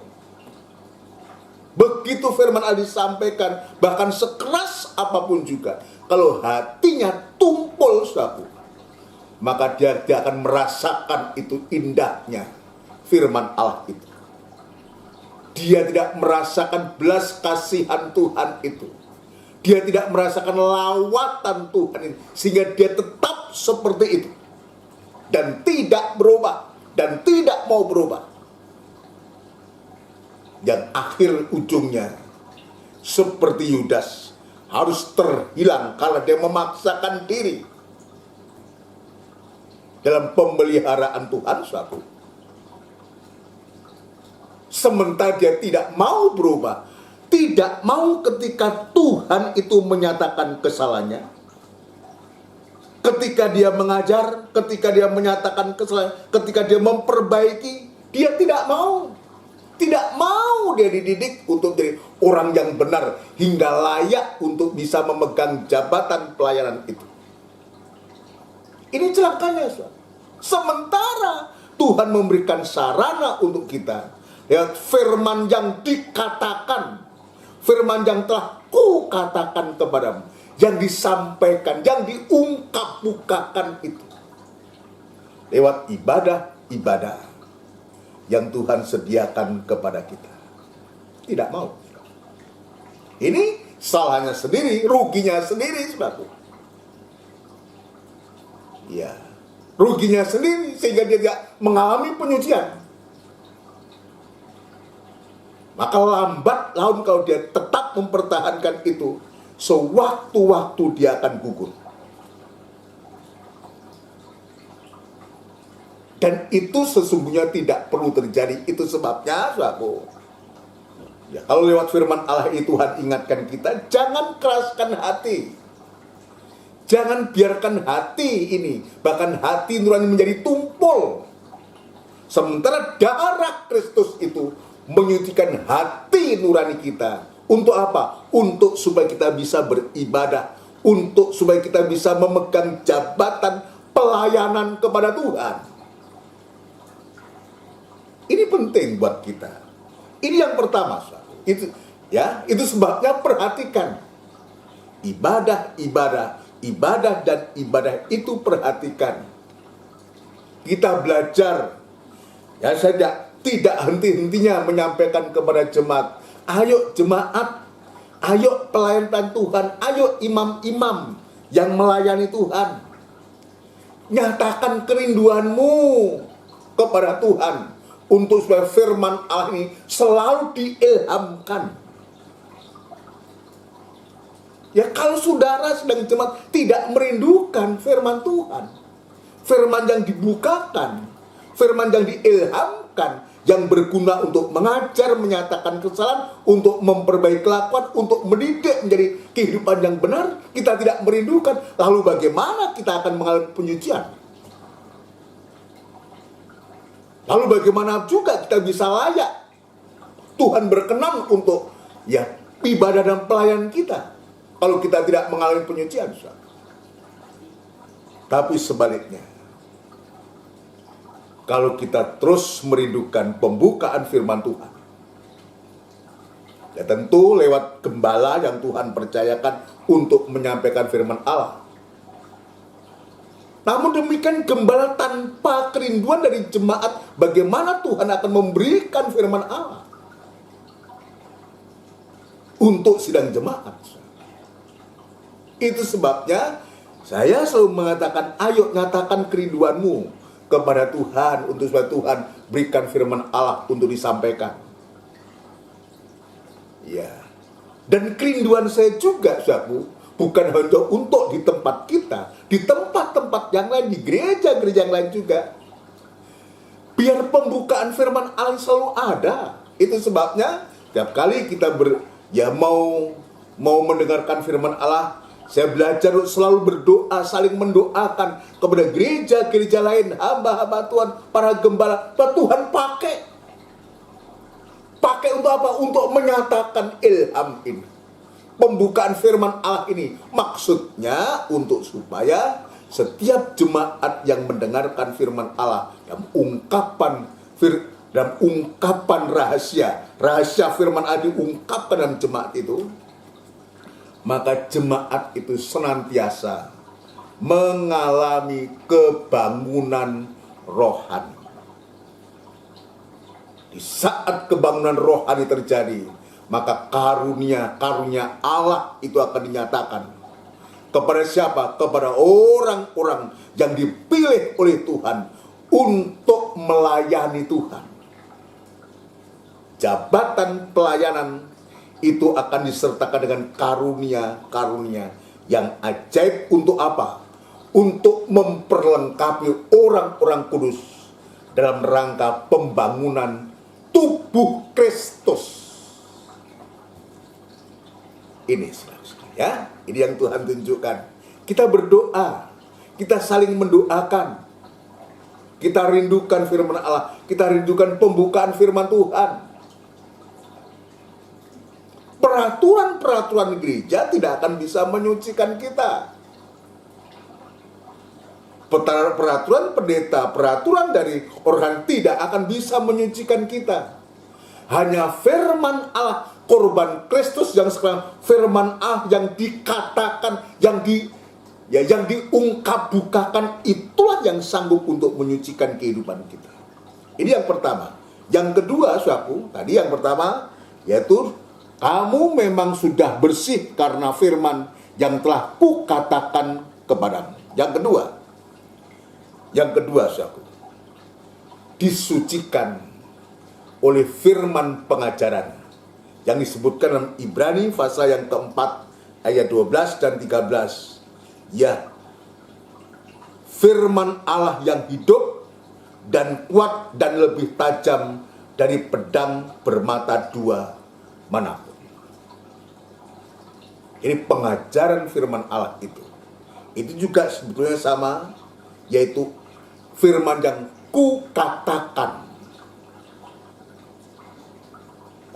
Begitu firman Allah disampaikan, bahkan sekeras apapun juga, kalau hatinya tumpul, saudaraku, maka dia akan merasakan itu indahnya firman Allah itu. Dia tidak merasakan belas kasihan Tuhan itu. Dia tidak merasakan lawatan Tuhan ini, sehingga dia tetap seperti itu. Dan tidak berubah, dan tidak mau berubah. Yang akhir ujungnya, seperti Yudas, harus terhilang karena dia memaksakan diri dalam pemeliharaan Tuhan suatu. Sementara dia tidak mau berubah, tidak mau ketika Tuhan itu menyatakan kesalahannya, ketika dia mengajar, ketika dia menyatakan kesalahan, ketika dia memperbaiki, dia tidak mau. Tidak mau dia dididik untuk jadi orang yang benar hingga layak untuk bisa memegang jabatan pelayanan itu. Ini celakanya, saudara. Sementara Tuhan memberikan sarana untuk kita, ya, firman yang dikatakan, firman yang telah kukatakan kepadamu, yang disampaikan, yang diungkap-bukakan itu lewat ibadah-ibadah yang Tuhan sediakan kepada kita. Tidak mau. Ini salahnya sendiri, ruginya sendiri, saudara. Ya, ruginya sendiri sehingga dia tidak mengalami penyucian. Maka lambat laun kalau dia tetap mempertahankan itu, sewaktu-waktu dia akan gugur. Dan itu sesungguhnya tidak perlu terjadi. Itu sebabnya, saudaraku, ya, kalau lewat firman Allah itu Tuhan ingatkan kita, jangan keraskan hati. Jangan biarkan hati ini, bahkan hati nurani menjadi tumpul. Sementara darah Kristus itu menyucikan hati nurani kita. Untuk apa? Untuk supaya kita bisa beribadah. Untuk supaya kita bisa memegang jabatan pelayanan kepada Tuhan. Ini penting buat kita. Ini yang pertama, itu ya, itu sebabnya perhatikan ibadah dan ibadah itu perhatikan. Kita belajar. Ya, saya tidak henti-hentinya menyampaikan kepada jemaat, ayo jemaat, ayo pelayanan Tuhan, ayo imam-imam yang melayani Tuhan, nyatakan kerinduanmu kepada Tuhan. Untuk supaya firman Allah ini selalu diilhamkan. Ya, kalau saudara sedang jemaat tidak merindukan firman Tuhan, firman yang dibukakan, firman yang diilhamkan, yang berguna untuk mengajar, menyatakan kesalahan, untuk memperbaiki kelakuan, untuk mendidik menjadi kehidupan yang benar, kita tidak merindukan, lalu bagaimana kita akan mengalami penyucian? Lalu bagaimana juga kita bisa layak Tuhan berkenan untuk ya ibadah dan pelayanan kita kalau kita tidak mengalami penyucian? Tapi sebaliknya, kalau kita terus merindukan pembukaan firman Tuhan. Ya tentu lewat gembala yang Tuhan percayakan untuk menyampaikan firman Allah. Namun demikian gembala tanpa kerinduan dari jemaat, bagaimana Tuhan akan memberikan firman Allah untuk sidang jemaat? Itu sebabnya saya selalu mengatakan, ayo nyatakan kerinduanmu kepada Tuhan untuk supaya Tuhan berikan firman Allah untuk disampaikan. Ya. Dan kerinduan saya juga, saudaraku, bukan hanya untuk di tempat kita, di tempat-tempat yang lain, di gereja-gereja yang lain juga. Biar pembukaan firman Allah selalu ada. Itu sebabnya setiap kali kita mau mendengarkan firman Allah, saya belajar selalu berdoa, saling mendoakan kepada gereja-gereja lain, hamba-hamba Tuhan, para gembala. Tuhan pakai untuk apa? Untuk menyatakan ilham ini. Pembukaan firman Allah ini maksudnya untuk supaya setiap jemaat yang mendengarkan firman Allah, dalam ungkapan rahasia firman Allah diungkapkan dalam jemaat itu, maka jemaat itu senantiasa mengalami kebangunan rohani. Di saat kebangunan rohani terjadi, maka karunia Allah itu akan dinyatakan. Kepada siapa? Kepada orang-orang yang dipilih oleh Tuhan untuk melayani Tuhan. Jabatan pelayanan itu akan disertakan dengan karunia-karunia yang ajaib. Untuk apa? Untuk memperlengkapi orang-orang kudus dalam rangka pembangunan tubuh Kristus. Ini ya, ini yang Tuhan tunjukkan. Kita berdoa, kita saling mendoakan. Kita rindukan firman Allah, kita rindukan pembukaan firman Tuhan. Peraturan-peraturan gereja tidak akan bisa menyucikan kita. Peraturan pendeta, peraturan dari orang tidak akan bisa menyucikan kita. Hanya firman Allah, korban Kristus yang sekarang, firman Allah yang dikatakan, yang diungkap bukakan, itulah yang sanggup untuk menyucikan kehidupan kita. Ini yang pertama. Yang kedua, saudaraku, tadi yang pertama yaitu kamu memang sudah bersih karena firman yang telah kukatakan kepadamu. Yang kedua, saudaraku, disucikan oleh firman pengajaran yang disebutkan dalam Ibrani pasal yang keempat ayat 12 dan 13. Ya, firman Allah yang hidup dan kuat dan lebih tajam dari pedang bermata dua manapun. Ini pengajaran firman Allah itu. Itu juga sebetulnya sama, yaitu firman yang kukatakan.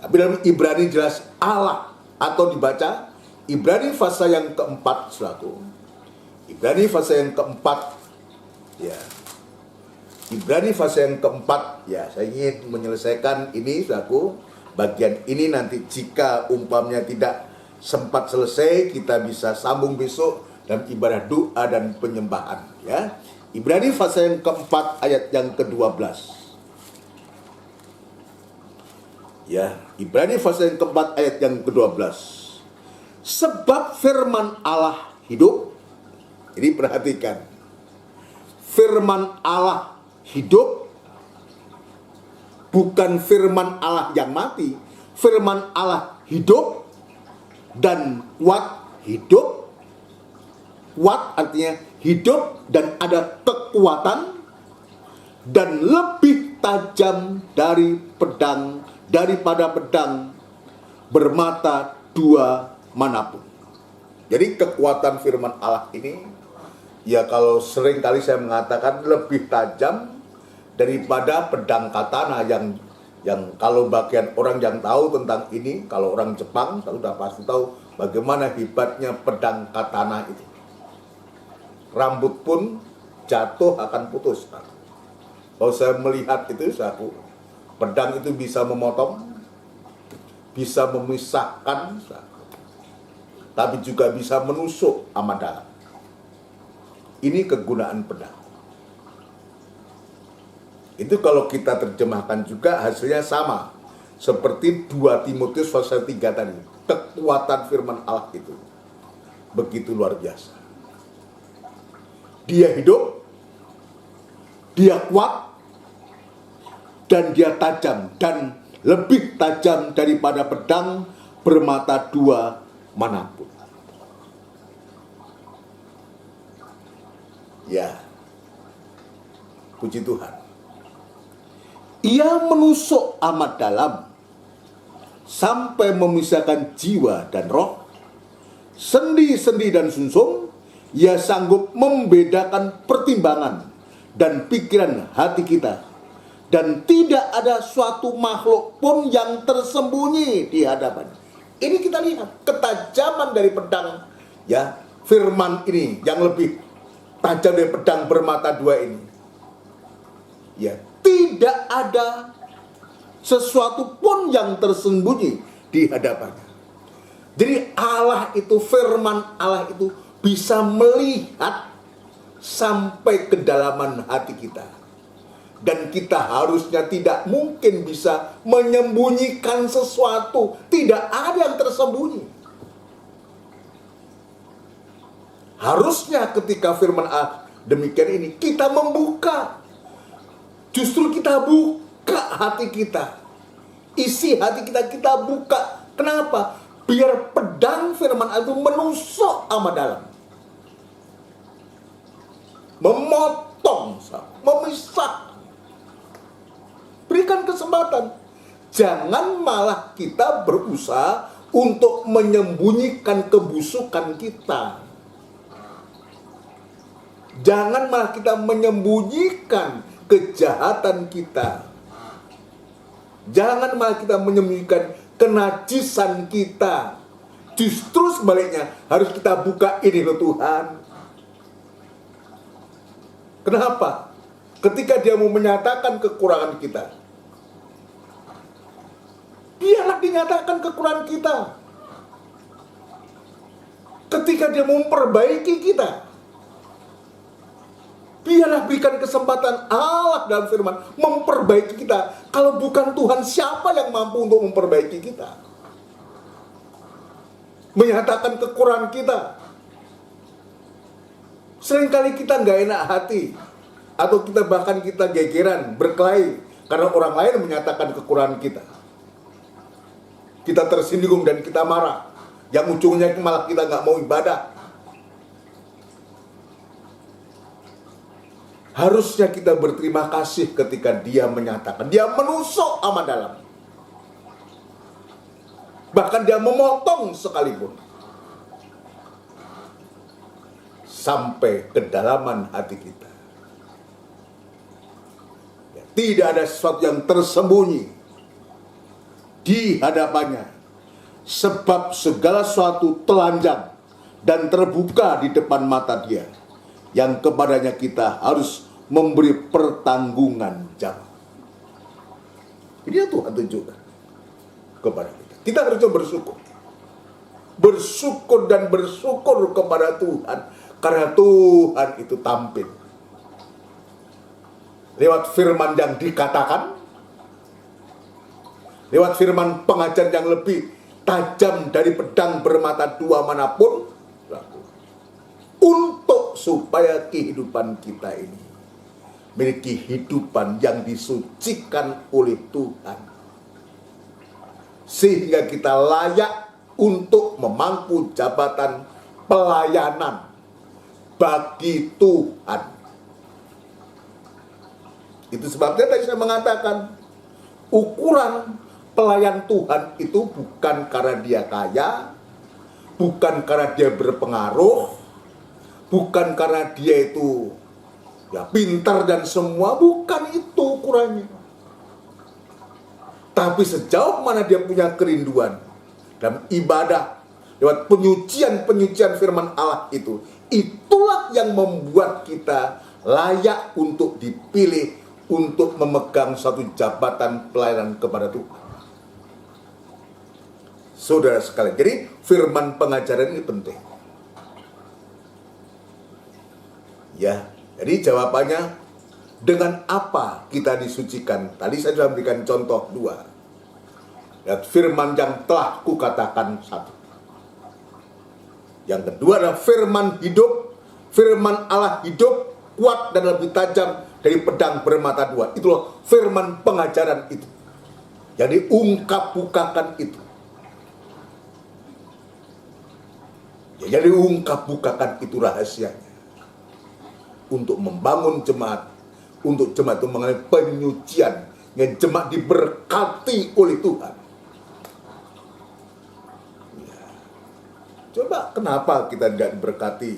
Tapi dalam Ibrani jelas Allah, atau dibaca Ibrani pasal yang keempat, saudaraku. Ibrani pasal yang keempat, ya. Ibrani pasal yang keempat, ya. Saya ingin menyelesaikan ini, saudaraku. Bagian ini nanti jika umpamanya tidak sempat selesai, kita bisa sambung besok dalam ibadah doa dan penyembahan, ya. Ibrani pasal yang keempat ayat yang ke-12. Ya, Ibrani pasal yang keempat ayat yang ke-12. Sebab firman Allah hidup. Ini perhatikan. Firman Allah hidup, bukan firman Allah yang mati. Firman Allah hidup dan kuat. Hidup, kuat artinya hidup dan ada kekuatan, dan lebih tajam daripada pedang bermata dua manapun. Jadi kekuatan firman Allah ini, ya kalau sering kali saya mengatakan lebih tajam daripada pedang katana yang kalau bagian orang yang tahu tentang ini, kalau orang Jepang sudah pasti tahu bagaimana hebatnya pedang katana itu. Rambut pun jatuh akan putus. Kalau saya melihat itu, saudaraku, pedang itu bisa memotong, bisa memisahkan, saudaraku, tapi juga bisa menusuk amat dalam. Ini kegunaan pedang. Itu kalau kita terjemahkan juga hasilnya sama. Seperti 2 Timotius pasal 3 tadi. Kekuatan firman Allah itu begitu luar biasa. Dia hidup, dia kuat, dan dia tajam. Dan lebih tajam daripada pedang bermata 2 manapun. Ya, puji Tuhan. Ia menusuk amat dalam, sampai memisahkan jiwa dan roh, sendi-sendi dan sumsum. Ia sanggup membedakan pertimbangan dan pikiran hati kita. Dan tidak ada suatu makhluk pun yang tersembunyi di hadapannya. Ini kita lihat ketajaman dari pedang, ya, firman ini yang lebih tajam dari pedang bermata 2 ini. Ya, tidak ada sesuatu pun yang tersembunyi di hadapannya. Jadi Allah itu, firman Allah itu bisa melihat sampai kedalaman hati kita. Dan kita harusnya tidak mungkin bisa menyembunyikan sesuatu. Tidak ada yang tersembunyi. Harusnya ketika firman Allah demikian ini, kita membuka. Justru kita buka hati kita. Isi hati kita, kita buka. Kenapa? Biar pedang firman Allah itu menusuk amat dalam. Memotong, memisah. Berikan kesempatan. Jangan malah kita berusaha untuk menyembunyikan kebusukan kita. Jangan malah kita menyembunyikan kejahatan kita. Jangan malah kita menyembunyikan kenajisan kita. Justru sebaliknya, harus kita buka ini loh Tuhan. Kenapa? Ketika dia mau menyatakan kekurangan kita, biarlah dinyatakan kekurangan kita. Ketika dia mau memperbaiki kita, biarlah berikan kesempatan Allah dalam firman memperbaiki kita. Kalau bukan Tuhan, siapa yang mampu untuk memperbaiki kita? Menyatakan kekurangan kita. Seringkali kita nggak enak hati, atau kita bahkan kita gegeran, berkelahi karena orang lain menyatakan kekurangan kita. Kita tersinggung dan kita marah. Yang ujungnya malah kita nggak mau ibadah. Harusnya kita berterima kasih ketika dia menyatakan, dia menusuk amat dalam. Bahkan dia memotong sekalipun. Sampai kedalaman hati kita. Tidak ada sesuatu yang tersembunyi di hadapannya. Sebab segala sesuatu telanjang dan terbuka di depan mata dia. Yang kepadanya kita harus memberi pertanggungan jawab. Ini yang Tuhan tunjukkan kepada kita. Kita harus bersyukur. Bersyukur dan bersyukur kepada Tuhan. Karena Tuhan itu tampil. Lewat firman yang dikatakan. Lewat firman pengajaran yang lebih tajam dari pedang bermata 2 manapun. Untuk supaya kehidupan kita ini memiliki kehidupan yang disucikan oleh Tuhan. Sehingga kita layak untuk memangku jabatan pelayanan bagi Tuhan. Itu sebabnya tadi saya mengatakan, ukuran pelayan Tuhan itu bukan karena dia kaya, bukan karena dia berpengaruh, bukan karena dia itu ya pintar dan semua, bukan itu ukurannya. Tapi sejauh mana dia punya kerinduan dalam ibadah lewat penyucian firman Allah itu, itulah yang membuat kita layak untuk dipilih untuk memegang satu jabatan pelayanan kepada Tuhan. Saudara sekalian, jadi firman pengajaran ini penting. Ya, jadi jawabannya, dengan apa kita disucikan? Tadi saya sudah memberikan contoh 2. Dan firman yang telah kukatakan 1. Yang kedua adalah firman hidup, firman Allah hidup, kuat dan lebih tajam dari pedang bermata 2. Itulah firman pengajaran itu. Jadi ungkap-bukakan itu. Ya, jadi ungkap-bukakan itu rahasianya. Untuk membangun jemaat, untuk jemaat itu mengalami penyucian, yang jemaat diberkati oleh Tuhan. Ya. Coba kenapa kita tidak diberkati?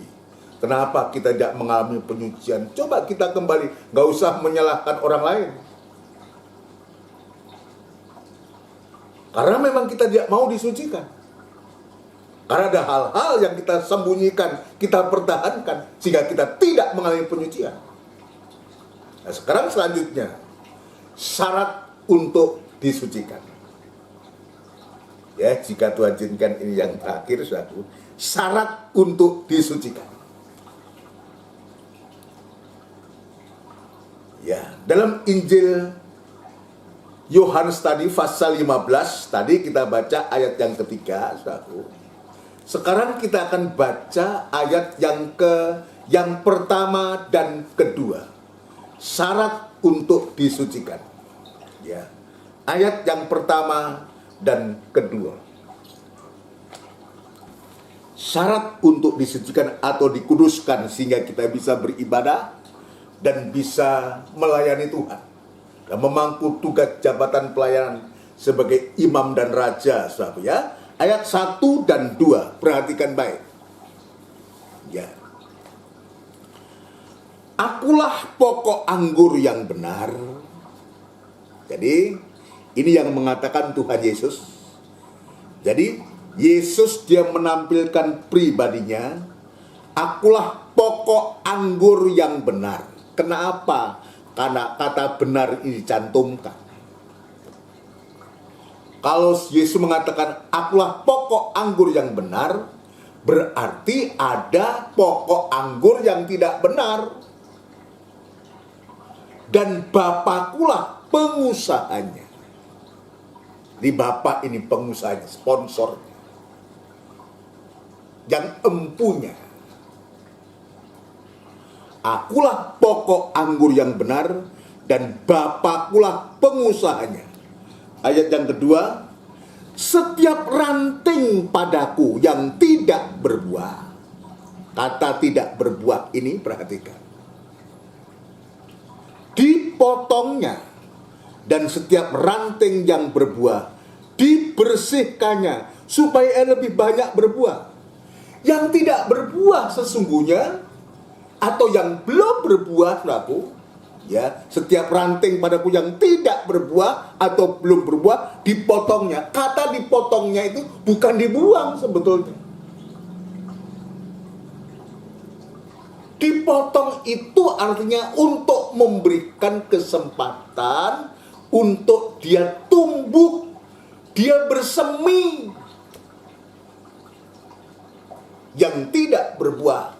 Kenapa kita tidak mengalami penyucian? Coba kita kembali, gak usah menyalahkan orang lain. Karena memang kita tidak mau disucikan. Karena ada hal-hal yang kita sembunyikan, kita pertahankan, sehingga kita tidak mengalami penyucian. Nah, sekarang selanjutnya, syarat untuk disucikan. Ya, jika Tuhan izinkan ini yang terakhir, saudaraku, syarat untuk disucikan. Ya, dalam Injil Yohanes tadi pasal 15, tadi kita baca ayat yang ketiga, saudaraku. Sekarang kita akan baca ayat yang pertama dan kedua. Syarat untuk disucikan. Ya. Ayat yang pertama dan kedua. Syarat untuk disucikan atau dikuduskan sehingga kita bisa beribadah dan bisa melayani Tuhan. Dan memangku tugas jabatan pelayanan sebagai imam dan raja, saudara, ya. Ayat 1 dan 2, perhatikan baik. Ya. Akulah pokok anggur yang benar. Jadi, ini yang mengatakan Tuhan Yesus. Jadi, Yesus dia menampilkan pribadinya. Akulah pokok anggur yang benar. Kenapa? Karena kata benar ini dicantumkan. Kalau Yesus mengatakan akulah pokok anggur yang benar, berarti ada pokok anggur yang tidak benar. Dan Bapakulah pengusahanya. Di Bapak ini pengusahanya, sponsornya. Yang empunya. Akulah pokok anggur yang benar dan Bapakulah pengusahanya. Ayat yang kedua, setiap ranting padaku yang tidak berbuah. Kata tidak berbuah ini perhatikan. Dipotongnya, dan setiap ranting yang berbuah dibersihkannya supaya lebih banyak berbuah. Yang tidak berbuah sesungguhnya atau yang belum berbuah, saudaraku, ya, setiap ranting padaku yang tidak berbuah atau belum berbuah dipotongnya. Kata dipotongnya itu bukan dibuang sebetulnya. Dipotong itu artinya untuk memberikan kesempatan untuk dia tumbuh, dia bersemi. Yang tidak berbuah,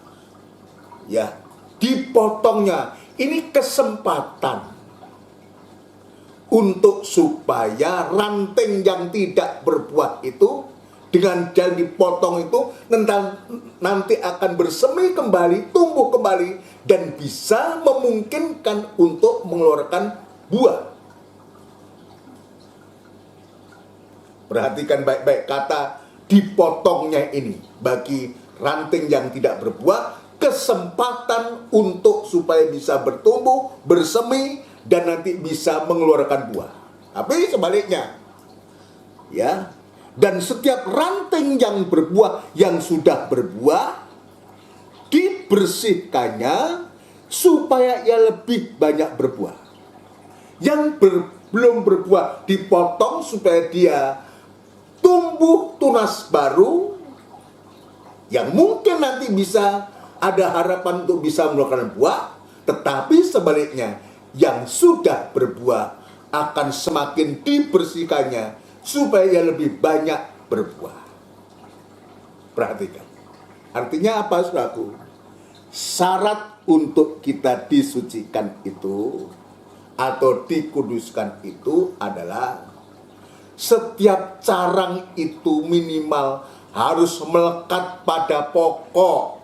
ya, dipotongnya. Ini kesempatan untuk supaya ranting yang tidak berbuah itu dengan jalan dipotong itu nanti akan bersemi kembali, tumbuh kembali, dan bisa memungkinkan untuk mengeluarkan buah. Perhatikan baik-baik kata dipotongnya ini. Bagi ranting yang tidak berbuah, kesempatan untuk supaya bisa bertumbuh, bersemi, dan nanti bisa mengeluarkan buah. Tapi sebaliknya, ya, dan setiap ranting yang berbuah, yang sudah berbuah, dibersihkannya supaya ia lebih banyak berbuah. Yang belum berbuah dipotong supaya dia tumbuh tunas baru, yang mungkin nanti bisa ada harapan untuk bisa mengeluarkan buah. Tetapi sebaliknya, yang sudah berbuah akan semakin dibersihkannya supaya ia lebih banyak berbuah. Perhatikan. Artinya apa, saudaraku? Syarat untuk kita disucikan itu atau dikuduskan itu adalah setiap carang itu minimal harus melekat pada pokok.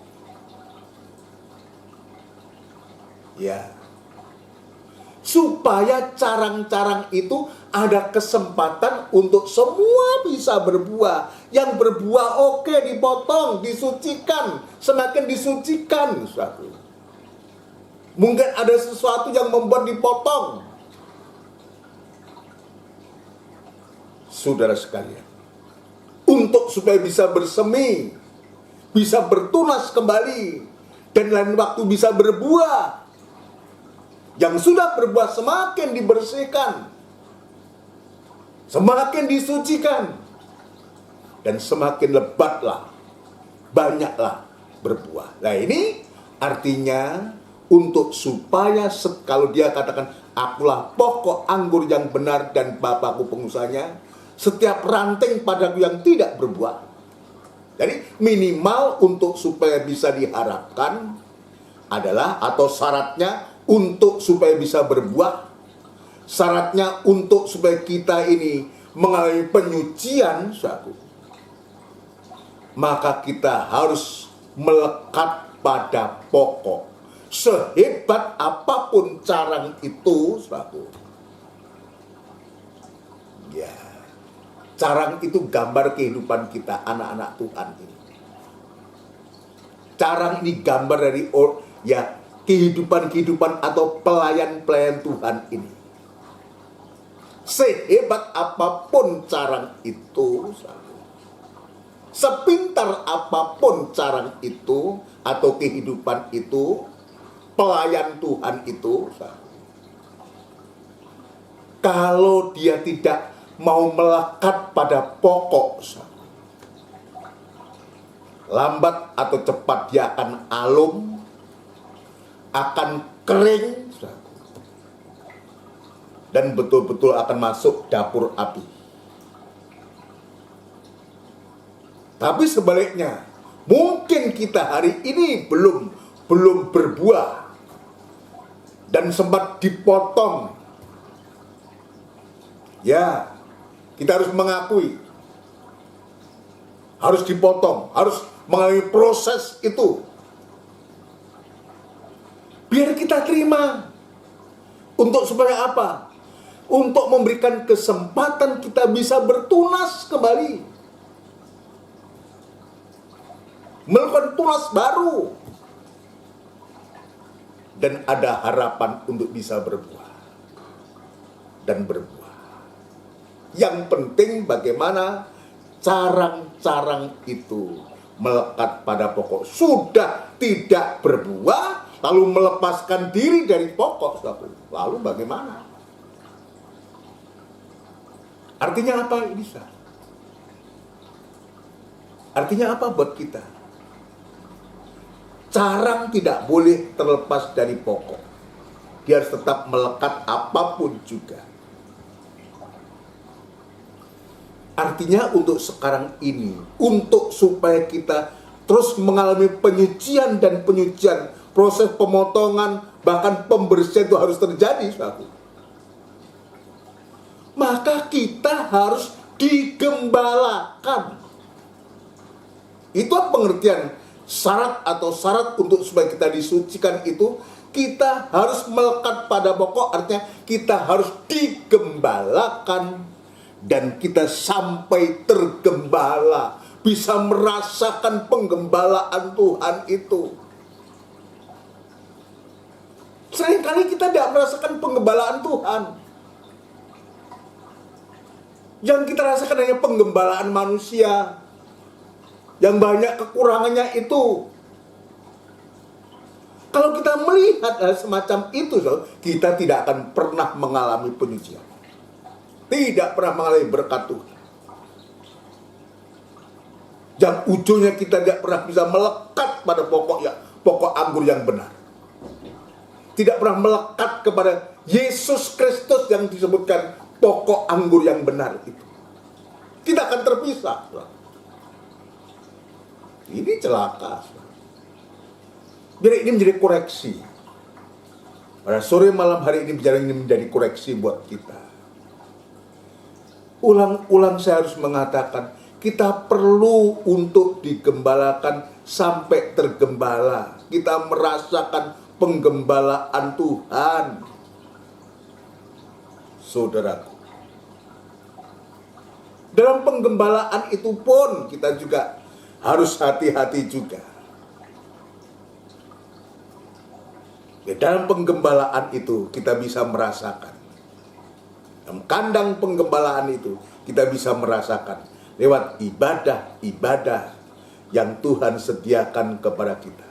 Ya. Supaya carang-carang itu ada kesempatan untuk semua bisa berbuah. Yang berbuah oke, dipotong, disucikan, semakin disucikan. Mungkin ada sesuatu yang membuat dipotong. Saudara sekalian, untuk supaya bisa bersemi, bisa bertunas kembali, dan lain waktu bisa berbuah. Yang sudah berbuah semakin dibersihkan, semakin disucikan, dan semakin lebatlah, banyaklah berbuah. Nah ini artinya untuk supaya kalau dia katakan akulah pokok anggur yang benar dan Bapakku pengusahanya, setiap ranting padaku yang tidak berbuah. Jadi minimal untuk supaya bisa diharapkan adalah atau syaratnya untuk supaya bisa berbuah, syaratnya untuk supaya kita ini mengalami penyucian, maka kita harus melekat pada pokok. Sehebat apapun carang itu, ya, carang itu gambar kehidupan kita, anak-anak Tuhan ini. Carang ini gambar dari kehidupan atau pelayan-pelayan Tuhan ini. Sehebat apapun carang itu, sepintar apapun carang itu atau kehidupan itu, pelayan Tuhan itu, kalau dia tidak mau melekat pada pokok, lambat atau cepat dia akan alum, akan kering, dan betul-betul akan masuk dapur api. Tapi sebaliknya, mungkin kita hari ini belum berbuah dan sempat dipotong. Ya, kita harus mengakui, harus dipotong, harus mengalami proses itu. Biar kita terima. Untuk supaya apa? Untuk memberikan kesempatan kita bisa bertunas kembali. Melakukan tunas baru. Dan ada harapan untuk bisa berbuah. Dan berbuah. Yang penting bagaimana carang-carang itu melekat pada pokok. Sudah tidak berbuah, lalu melepaskan diri dari pokok, lalu bagaimana? Artinya apa ini, Artinya apa buat kita? Carang tidak boleh terlepas dari pokok. Dia harus tetap melekat apapun juga. Artinya untuk sekarang ini, untuk supaya kita terus mengalami penyucian dan penyucian, proses pemotongan, bahkan pembersihan itu harus terjadi, maka kita harus digembalakan. Itu pengertian syarat atau syarat untuk supaya kita disucikan itu, kita harus melekat pada pokok, artinya kita harus digembalakan dan kita sampai tergembala, bisa merasakan penggembalaan Tuhan itu. Seringkali kita tidak merasakan penggembalaan Tuhan. Yang kita rasakan hanya penggembalaan manusia, yang banyak kekurangannya itu. Kalau kita melihat hal semacam itu, kita tidak akan pernah mengalami penyucian. Tidak pernah mengalami berkat Tuhan. Yang ujungnya kita tidak pernah bisa melekat pada pokok anggur yang benar. Tidak pernah melekat kepada Yesus Kristus yang disebutkan pokok anggur yang benar itu tidak akan terpisah. Ini celaka. Biar ini menjadi koreksi. Pada sore malam hari ini biar ini menjadi koreksi buat kita. Ulang-ulang saya harus mengatakan, kita perlu untuk digembalakan sampai tergembala. Kita merasakan penggembalaan Tuhan. Saudaraku, dalam penggembalaan itu pun kita juga harus hati-hati juga. Ya, dalam penggembalaan itu kita bisa merasakan. Dalam kandang penggembalaan itu kita bisa merasakan lewat ibadah-ibadah yang Tuhan sediakan kepada kita.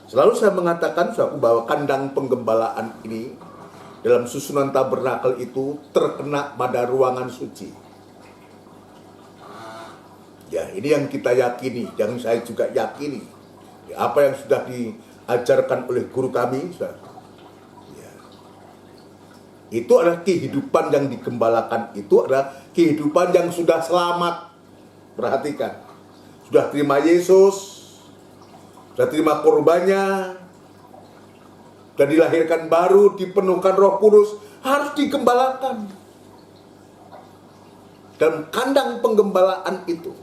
Selalu saya mengatakan bahwa kandang penggembalaan ini dalam susunan tabernakel itu terkena pada ruangan suci. Ya, ini yang kita yakini, yang saya juga yakini. Ya, apa yang sudah diajarkan oleh guru kami, ya, itu adalah kehidupan yang digembalakan, itu adalah kehidupan yang sudah selamat. Perhatikan, sudah terima Yesus, sudah terima korbannya, sudah dilahirkan baru, dipenuhkan Roh Kudus, harus digembalakan. Dalam kandang penggembalaan itu,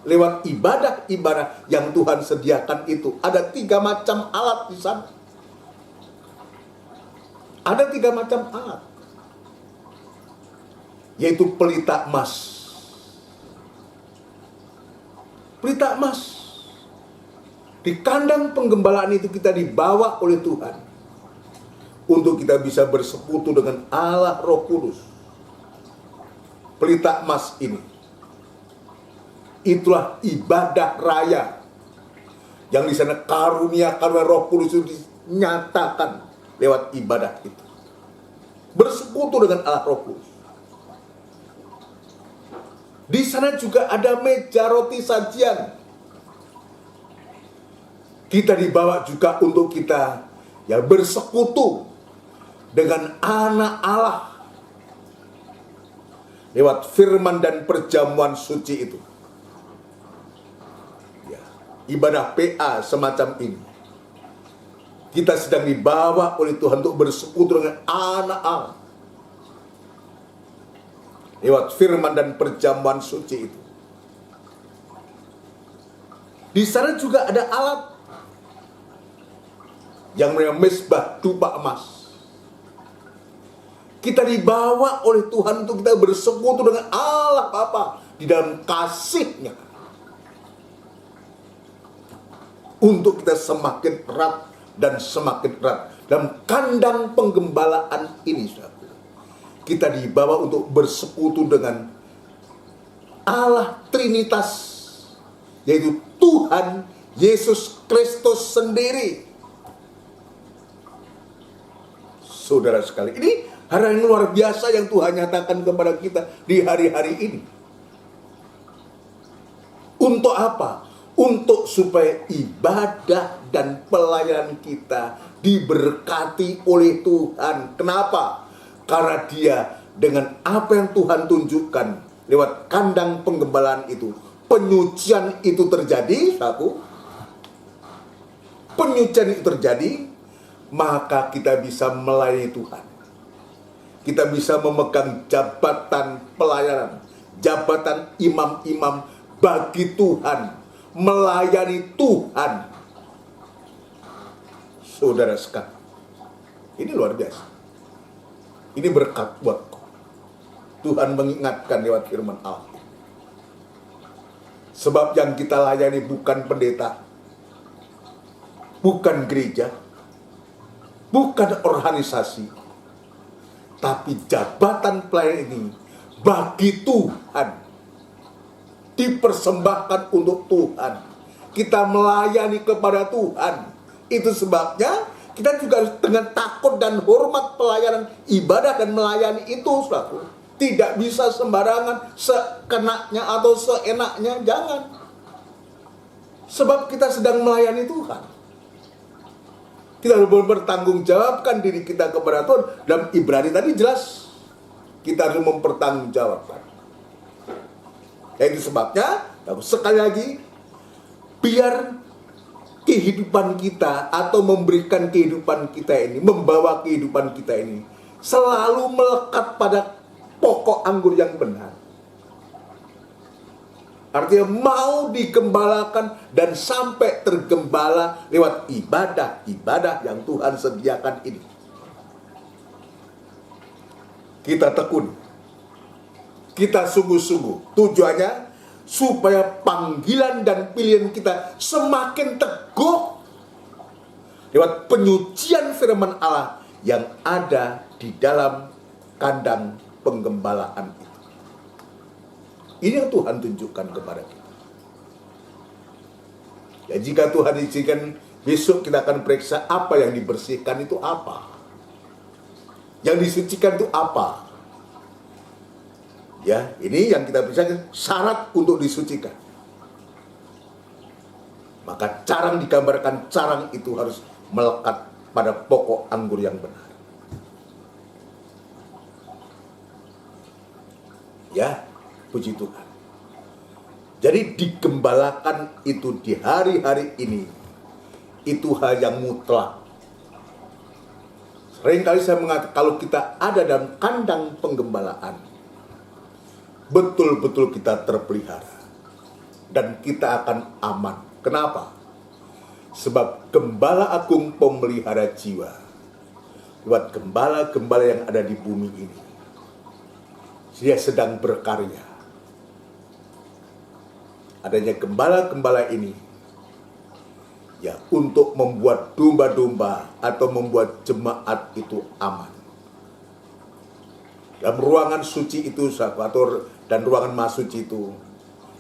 lewat ibadah-ibadah yang Tuhan sediakan itu, ada 3 macam alat di sana. Ada 3 macam alat, yaitu pelita emas. Pelita emas. Di kandang penggembalaan itu kita dibawa oleh Tuhan untuk kita bisa bersekutu dengan Allah Roh Kudus. Pelita emas ini, itulah ibadah raya yang di sana karunia Roh Kudus itu dinyatakan lewat ibadah itu. Bersekutu dengan Allah Roh Kudus. Di sana juga ada meja roti sajian. Kita dibawa juga untuk kita ya bersekutu dengan anak Allah lewat firman dan perjamuan suci itu. Ya, ibadah PA semacam ini. Kita sedang dibawa oleh Tuhan untuk bersekutu dengan anak Allah lewat firman dan perjamuan suci itu. Di sana juga ada alat yang namanya mesbah dupa emas. Kita dibawa oleh Tuhan untuk kita bersekutu dengan Allah Bapa di dalam kasih-Nya, untuk kita semakin erat dan semakin erat dalam kandang penggembalaan ini. Kita dibawa untuk bersekutu dengan Allah Trinitas, yaitu Tuhan Yesus Kristus sendiri. Saudara sekali, ini hal yang luar biasa yang Tuhan nyatakan kepada kita di hari-hari ini. Untuk apa? Untuk supaya ibadah dan pelayanan kita diberkati oleh Tuhan. Kenapa? Karena Dia dengan apa yang Tuhan tunjukkan lewat kandang penggembalaan itu, penyucian itu terjadi, penyucian itu terjadi, maka kita bisa melayani Tuhan. Kita bisa memegang jabatan pelayanan, jabatan imam-imam bagi Tuhan, melayani Tuhan. Saudara sekalian, ini luar biasa. Ini berkat buatku. Tuhan mengingatkan lewat firman Allah. Sebab yang kita layani bukan pendeta, bukan gereja, bukan organisasi, tapi jabatan pelayan ini bagi Tuhan, dipersembahkan untuk Tuhan. Kita melayani kepada Tuhan. Itu sebabnya kita juga harus dengan takut dan hormat pelayanan, ibadah dan melayani itu, saudaraku. Tidak bisa sembarangan, sekenaknya atau seenaknya, jangan. Sebab kita sedang melayani Tuhan. Kita harus mempertanggungjawabkan diri kita kepada Tuhan. Dalam Ibrani tadi jelas, kita harus mempertanggungjawabkan. Itu sebabnya, sekali lagi, biar kehidupan kita atau memberikan kehidupan kita ini, membawa kehidupan kita ini selalu melekat pada pokok anggur yang benar. Artinya mau digembalakan dan sampai tergembala lewat ibadah-ibadah yang Tuhan sediakan ini. Kita tekun, kita sungguh-sungguh. Tujuannya supaya panggilan dan pilihan kita semakin teguh lewat penyucian firman Allah yang ada di dalam kandang penggembalaan itu. Ini yang Tuhan tunjukkan kepada kita. Ya, jika Tuhan izinkan, besok kita akan periksa apa yang dibersihkan itu apa. Yang disucikan itu apa. Ya, ini yang kita bisa syarat untuk disucikan. Maka carang digambarkan, carang itu harus melekat pada pokok anggur yang benar. Ya, puji Tuhan. Jadi digembalakan itu di hari-hari ini, itu hal yang mutlak. Seringkali saya mengatakan, kalau kita ada dalam kandang penggembalaan, betul-betul kita terpelihara. Dan kita akan aman. Kenapa? Sebab Gembala Agung pemelihara jiwa. Lewat gembala-gembala yang ada di bumi ini, dia sedang berkarya. Adanya gembala-gembala ini, ya, untuk membuat domba-domba atau membuat jemaat itu aman. Dalam ruangan suci itu, sahabat, dan ruangan maha suci itu,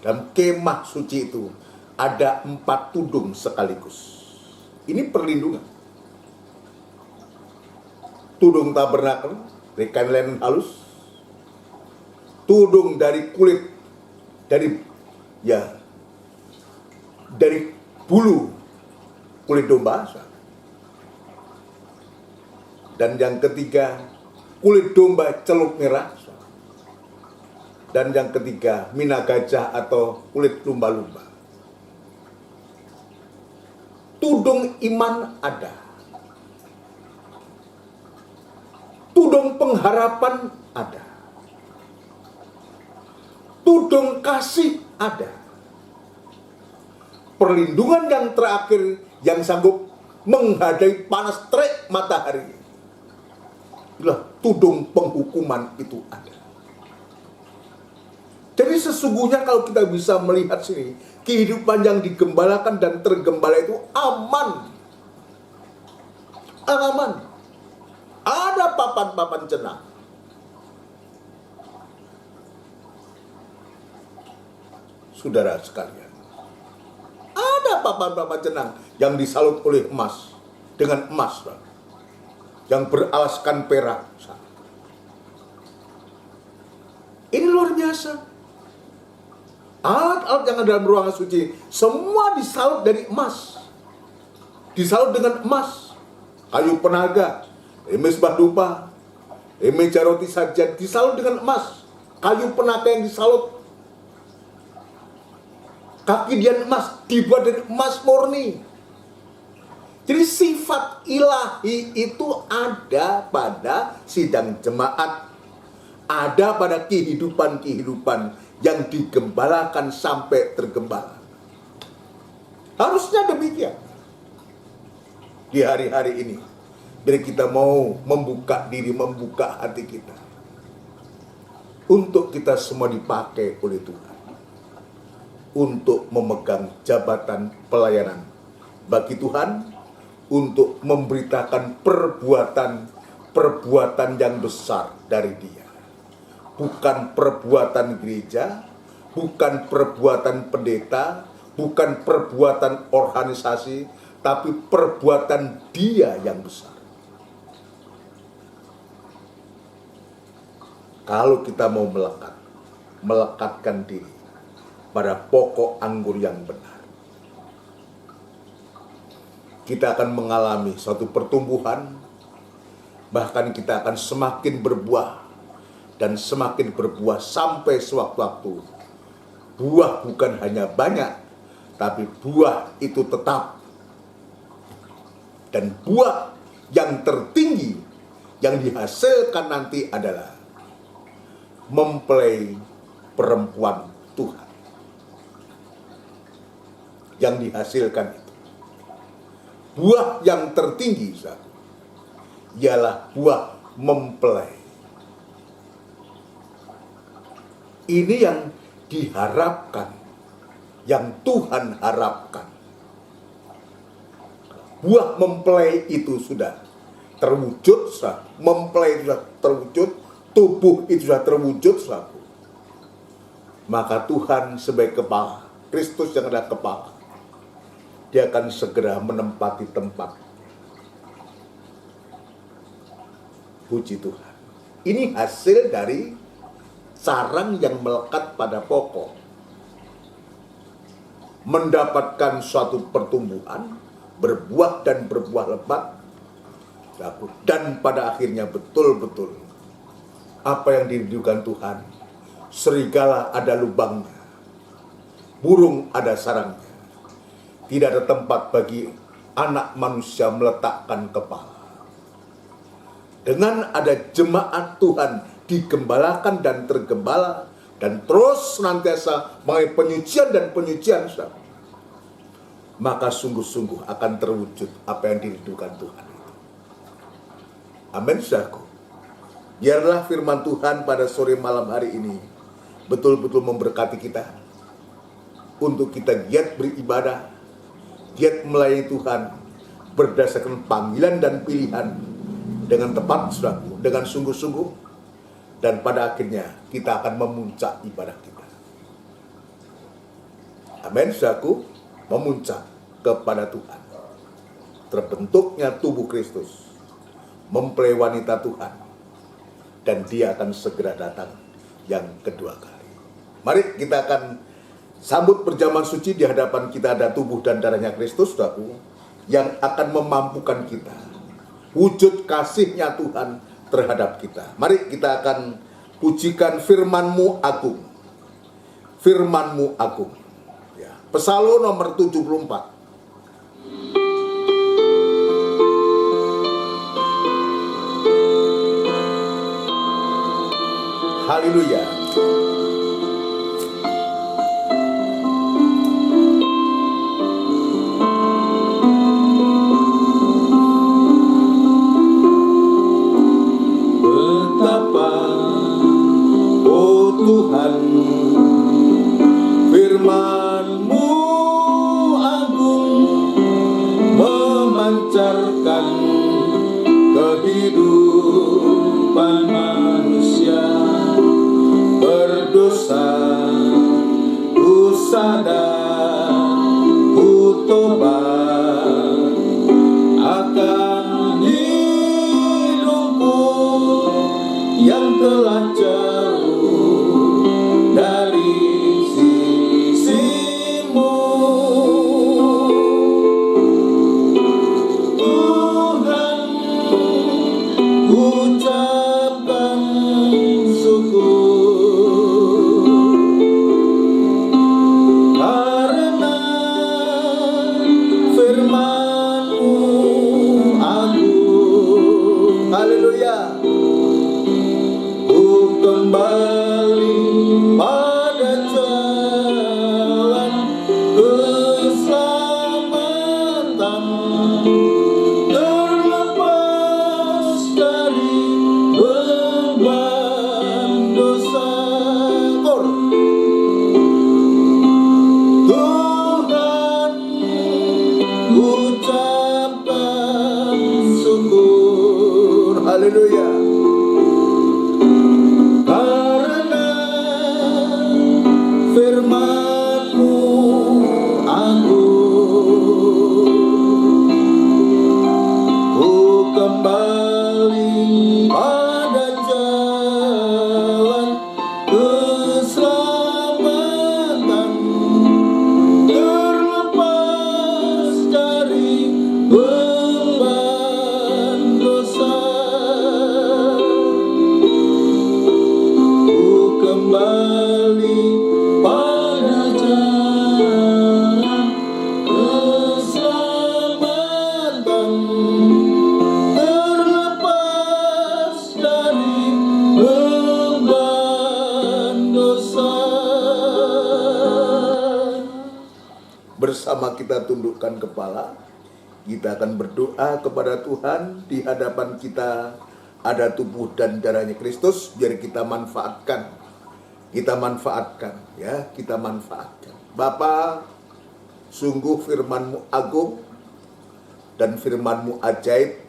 dalam kemah suci itu, ada 4 tudung sekaligus. Ini perlindungan. Tudung tabernakel, dari kain linen halus. Tudung dari kulit, dari bulu kulit domba. Dan yang ketiga, kulit domba celup merah. Dan yang ketiga, mina gajah atau kulit lumba-lumba. Tudung iman ada. Tudung pengharapan ada. Tudung kasih ada. Perlindungan yang terakhir yang sanggup menghadapi panas terik matahari, itulah tudung penghukuman itu ada. Jadi sesungguhnya kalau kita bisa melihat sini, kehidupan yang digembalakan dan tergembala itu aman. Aman. Ada papan-papan cenang. Saudara sekalian, ada papan-papan cenang yang disalut oleh emas, dengan emas, yang beralaskan perak. Ini luar biasa. Alat-alat yang ada dalam ruangan suci semua disalut dari emas, disalut dengan emas. Kayu penaga, mesbah dupa, meja roti sajian disalut dengan emas. Kayu penaga yang disalut, kaki dia emas, dibuat dari emas murni. Jadi sifat ilahi itu ada pada sidang jemaat, ada pada kehidupan-kehidupan yang digembalakan sampai tergembala. Harusnya demikian. Di hari-hari ini, bila kita mau membuka diri, membuka hati kita, untuk kita semua dipakai oleh Tuhan, untuk memegang jabatan pelayanan bagi Tuhan, untuk memberitakan perbuatan yang besar dari Dia. Bukan perbuatan gereja, bukan perbuatan pendeta, bukan perbuatan organisasi, tapi perbuatan Dia yang besar. Kalau kita mau melekatkan diri pada pokok anggur yang benar, kita akan mengalami suatu pertumbuhan, bahkan kita akan semakin berbuah dan semakin berbuah sampai sewaktu-waktu. Buah bukan hanya banyak, tapi buah itu tetap. Dan buah yang tertinggi yang dihasilkan nanti adalah mempelai perempuan Tuhan. Yang dihasilkan itu. Buah yang tertinggi ialah buah mempelai. Ini yang diharapkan, yang Tuhan harapkan. Buah mempelai itu sudah terwujud, mempelai sudah terwujud, tubuh itu sudah terwujud, maka Tuhan sebagai kepala, Kristus yang adalah kepala, Dia akan segera menempati tempat. Puji Tuhan. Ini hasil dari sarang yang melekat pada pokok. Mendapatkan suatu pertumbuhan, berbuah dan berbuah lebat, dan pada akhirnya betul-betul apa yang dirindukan Tuhan. Serigala ada lubangnya, burung ada sarangnya. Tidak ada tempat bagi anak manusia meletakkan kepala. Dengan ada jemaat Tuhan digembalakan dan tergembala, dan terus senantiasa mengalami penyucian dan penyucian, maka sungguh-sungguh akan terwujud apa yang dirindukan Tuhan. Amin, saudaraku. Biarlah firman Tuhan pada sore malam hari ini betul-betul memberkati kita, untuk kita giat beribadah, giat melayani Tuhan berdasarkan panggilan dan pilihan dengan tepat, saudaraku, dengan sungguh-sungguh, dan pada akhirnya kita akan memuncak ibadah kita. Amin, saudaraku, memuncak kepada Tuhan. Terbentuknya tubuh Kristus, mempelai wanita Tuhan, dan Dia akan segera datang yang kedua kali. Mari kita akan sambut perjamuan suci. Di hadapan kita ada tubuh dan darahnya Kristus, saudaraku, yang akan memampukan kita wujud kasih-Nya Tuhan terhadap kita. Mari kita akan pujikan firman-Mu agung. Firman-Mu agung. Ya. Psalm nomor 74. Haleluya. Betapa, oh Tuhan, firman-Mu agung, memancarkan kehidupan manusia. Berdosa, ku sadar, ku tobat akan hidupku yang telah jauh dari sisi-Mu. Tuhan, ucapkan syukur karena firman-Mu agung. Haleluya. Ku kembali pada jalan keselamatan, terlepas dari beban dosa. Tuhan, ucapkan syukur. Haleluya. Karena bersama-sama kita tundukkan kepala. Kita akan berdoa kepada Tuhan. Di hadapan kita ada tubuh dan darahnya Kristus, biar kita manfaatkan. Kita manfaatkan, ya, kita manfaatkan. Bapa, sungguh firman-Mu agung, dan firman-Mu ajaib,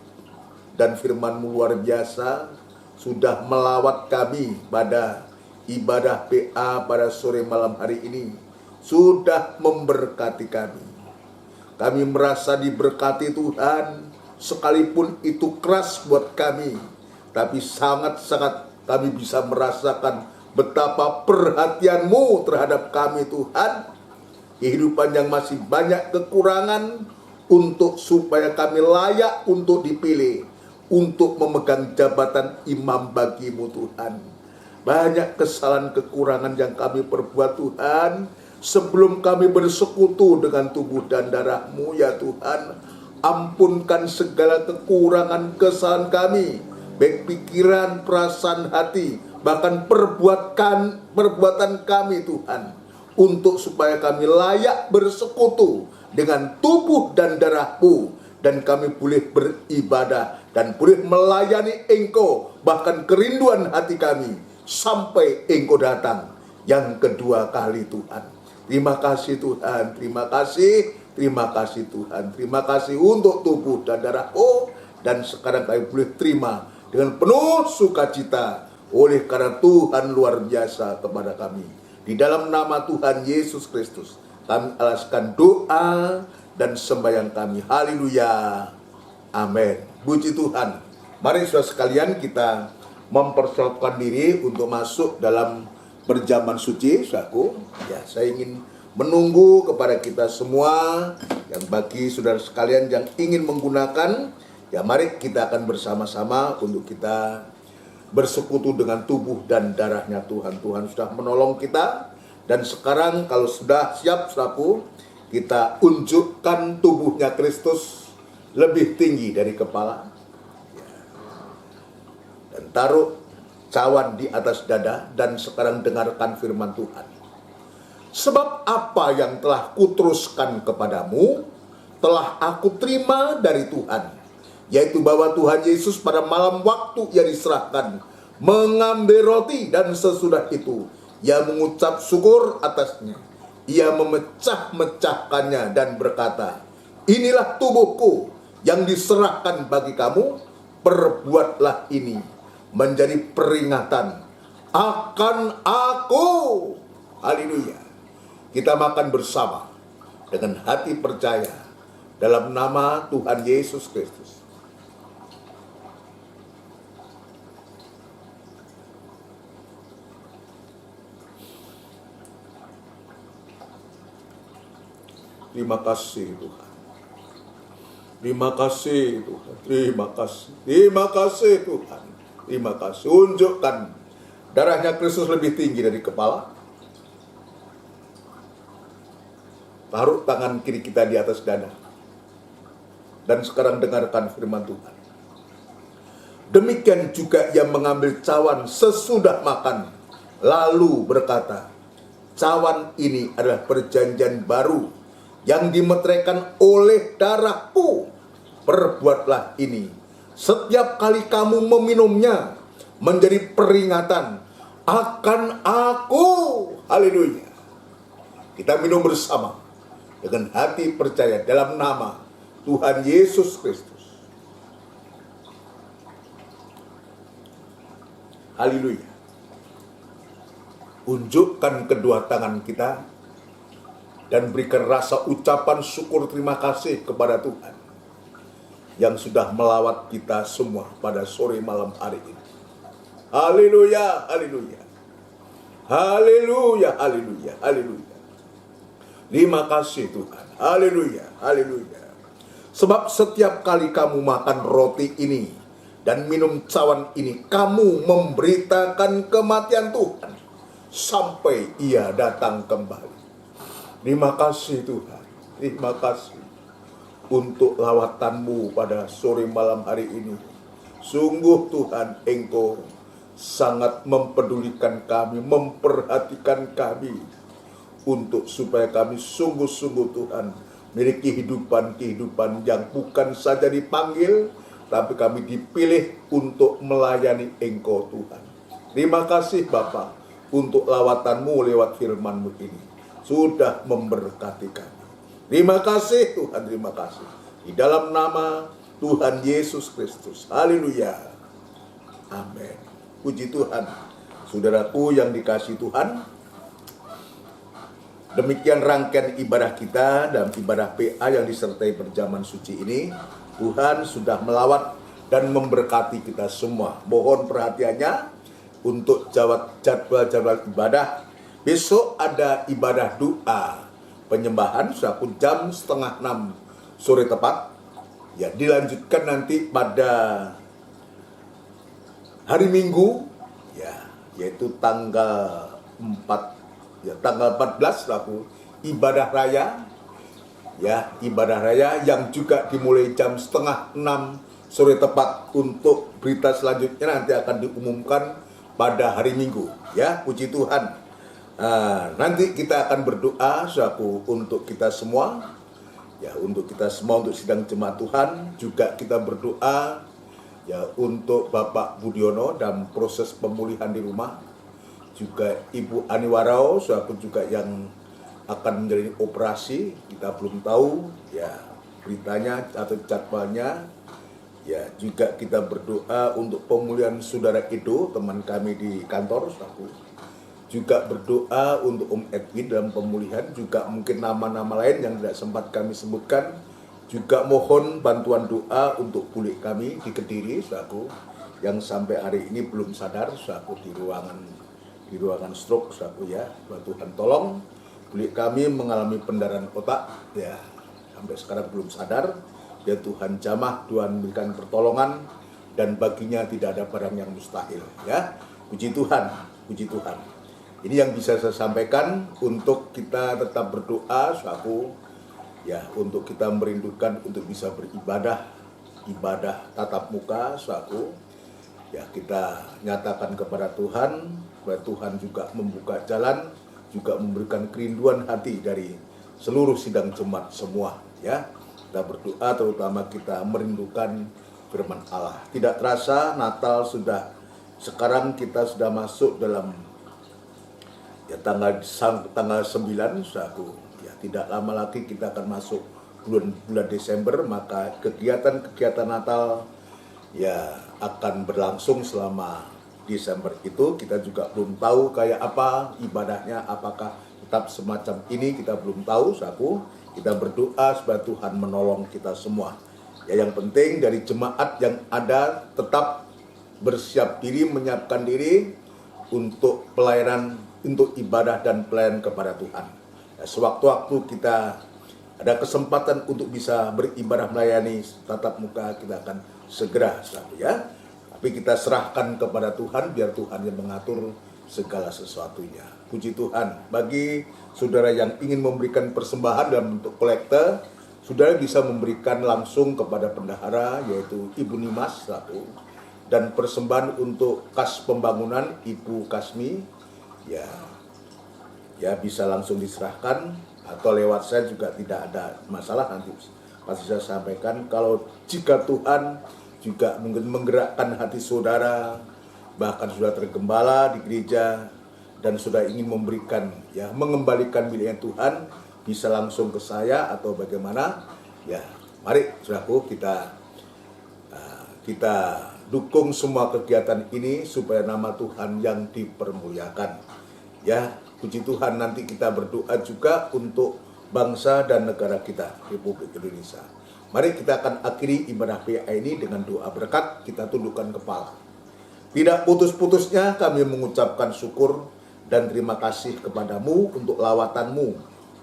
dan firman-Mu luar biasa, sudah melawat kami pada ibadah PA pada sore malam hari ini. Sudah memberkati kami. Kami merasa diberkati Tuhan, sekalipun itu keras buat kami, tapi sangat-sangat kami bisa merasakan betapa perhatian-Mu terhadap kami Tuhan. Kehidupan yang masih banyak kekurangan, untuk supaya kami layak untuk dipilih, untuk memegang jabatan imam bagi-Mu Tuhan. Banyak kesalahan kekurangan yang kami perbuat Tuhan, sebelum kami bersekutu dengan tubuh dan darah-Mu ya Tuhan. Ampunkan segala kekurangan kesalahan kami, baik pikiran, perasaan, hati, bahkan perbuatan kami Tuhan, untuk supaya kami layak bersekutu dengan tubuh dan darah-Mu, dan kami boleh beribadah dan boleh melayani Engkau, bahkan kerinduan hati kami sampai Engkau datang yang kedua kali Tuhan. Terima kasih Tuhan, terima kasih Tuhan, terima kasih untuk tubuh dan darah-Mu, dan sekarang kami boleh terima dengan penuh sukacita oleh karena Tuhan luar biasa kepada kami. Di dalam nama Tuhan Yesus Kristus kami alaskan doa dan sembahyang kami. Haleluya, amin. Puji Tuhan. Mari saudara sekalian, kita mempersiapkan diri untuk masuk dalam berjaman suci, saudaraku. Ya, saya ingin menunggu kepada kita semua, yang bagi saudara sekalian yang ingin menggunakan, ya mari kita akan bersama-sama untuk kita bersekutu dengan tubuh dan darahnya Tuhan. Tuhan sudah menolong kita, dan sekarang kalau sudah siap saudaraku, kita unjukkan tubuhnya Kristus lebih tinggi dari kepala, dan taruh cawan di atas dada, dan sekarang dengarkan firman Tuhan. Sebab apa yang telah kuteruskan kepadamu, telah aku terima dari Tuhan, yaitu bahwa Tuhan Yesus pada malam waktu Ia diserahkan, mengambil roti, dan sesudah itu Ia mengucap syukur atasnya. Ia memecah-mecahkannya dan berkata, inilah tubuhku yang diserahkan bagi kamu, perbuatlah ini menjadi peringatan akan aku. Haleluya. Kita makan bersama dengan hati percaya dalam nama Tuhan Yesus Kristus. Terima kasih Tuhan. Terima kasih Tuhan. Terima kasih. Terima kasih Tuhan. Terima kasih. Unjukkan darahnya Kristus lebih tinggi dari kepala. Taruh tangan kiri kita di atas dada. Dan sekarang dengarkan firman Tuhan. Demikian juga Ia mengambil cawan sesudah makan, lalu berkata, cawan ini adalah perjanjian baru yang dimeteraikan oleh darahku. Perbuatlah ini setiap kali kamu meminumnya, menjadi peringatan akan aku. Haleluya. Kita minum bersama dengan hati percaya dalam nama Tuhan Yesus Kristus. Haleluya. Unjukkan kedua tangan kita dan berikan rasa ucapan syukur terima kasih kepada Tuhan yang sudah melawat kita semua pada sore malam hari ini. Haleluya, haleluya. Haleluya, haleluya, haleluya. Terima kasih Tuhan. Haleluya, haleluya. Sebab setiap kali kamu makan roti ini dan minum cawan ini, kamu memberitakan kematian Tuhan sampai Ia datang kembali. Terima kasih Tuhan. Terima kasih untuk lawatan-Mu pada sore malam hari ini. Sungguh Tuhan, Engkau sangat mempedulikan kami, memperhatikan kami, untuk supaya kami sungguh-sungguh Tuhan miliki kehidupan yang bukan saja dipanggil, tapi kami dipilih untuk melayani Engkau Tuhan. Terima kasih Bapa untuk lawatan-Mu lewat firman-Mu ini. Sudah memberkati kami. Terima kasih Tuhan, terima kasih. Di dalam nama Tuhan Yesus Kristus. Haleluya. Amin. Puji Tuhan. Saudaraku yang dikasihi Tuhan, demikian rangkaian ibadah kita dan ibadah PA yang disertai perjamuan suci ini. Tuhan sudah melawat dan memberkati kita semua. Mohon perhatiannya untuk jadwal ibadah. Besok ada ibadah doa penyembahan pukul jam 5:30 sore tepat. Ya, dilanjutkan nanti pada hari Minggu, ya, yaitu tanggal 14 laku ibadah raya. Ya, ibadah raya yang juga dimulai jam 5:30 sore tepat. Untuk berita selanjutnya nanti akan diumumkan pada hari Minggu. Ya, puji Tuhan. Nanti kita akan berdoa untuk kita semua. Ya, untuk kita semua, untuk sidang jemaat Tuhan. Juga kita berdoa ya untuk Bapak Budiono dan proses pemulihan di rumah. Juga Ibu Aniwarao, juga yang akan menjalani operasi. Kita belum tahu ya beritanya atau jadwalnya. Ya, juga kita berdoa untuk pemulihan saudara Edo, teman kami di kantor. Juga berdoa untuk Om Edwin dalam pemulihan. Juga mungkin nama-nama lain yang tidak sempat kami sebutkan. Juga mohon bantuan doa untuk pulih kami di Kediri, yang sampai hari ini belum sadar, di ruangan stroke, ya. Tuhan tolong, pulih kami mengalami pendarahan otak, ya, sampai sekarang belum sadar. Ya Tuhan jamah, Tuhan berikan pertolongan, dan baginya tidak ada barang yang mustahil. Ya, puji Tuhan, puji Tuhan. Ini yang bisa saya sampaikan untuk kita tetap berdoa, ya, untuk kita merindukan untuk bisa beribadah, ibadah tatap muka, ya, kita nyatakan kepada Tuhan, supaya Tuhan juga membuka jalan, juga memberikan kerinduan hati dari seluruh sidang jemaat semua, ya. Kita berdoa, terutama kita merindukan firman Allah. Tidak terasa Natal sekarang kita sudah masuk dalam ya tanggal 9, ya, tidak lama lagi kita akan masuk bulan Desember, maka kegiatan Natal ya akan berlangsung selama Desember itu. Kita juga belum tahu kayak apa ibadahnya, apakah tetap semacam ini, kita belum tahu. Kita berdoa supaya Tuhan menolong kita semua. Ya, yang penting dari jemaat yang ada tetap bersiap diri, menyiapkan diri untuk pelayanan, untuk ibadah dan pelayanan kepada Tuhan. Ya, sewaktu-waktu kita ada kesempatan untuk bisa beribadah melayani tatap muka, kita akan segera, ya. Tapi kita serahkan kepada Tuhan, biar Tuhan yang mengatur segala sesuatunya. Puji Tuhan. Bagi saudara yang ingin memberikan persembahan dalam bentuk kolekte, saudara bisa memberikan langsung kepada bendahara, yaitu Ibu Nimas, dan persembahan untuk kas pembangunan Ibu Kasmi, ya bisa langsung diserahkan, atau lewat saya juga tidak ada masalah, nanti pasti saya sampaikan. Kalau jika Tuhan juga mungkin menggerakkan hati saudara, bahkan sudah tergembala di gereja dan sudah ingin memberikan, ya, mengembalikan miliknya Tuhan, bisa langsung ke saya atau bagaimana, ya. Mari saudaraku, kita dukung semua kegiatan ini supaya nama Tuhan yang dipermuliakan. Ya, puji Tuhan. Nanti kita berdoa juga untuk bangsa dan negara kita, Republik Indonesia. Mari kita akan akhiri ibadah PA ini dengan doa berkat. Kita tundukkan kepala. Tidak putus-putusnya kami mengucapkan syukur dan terima kasih kepadamu untuk lawatan-Mu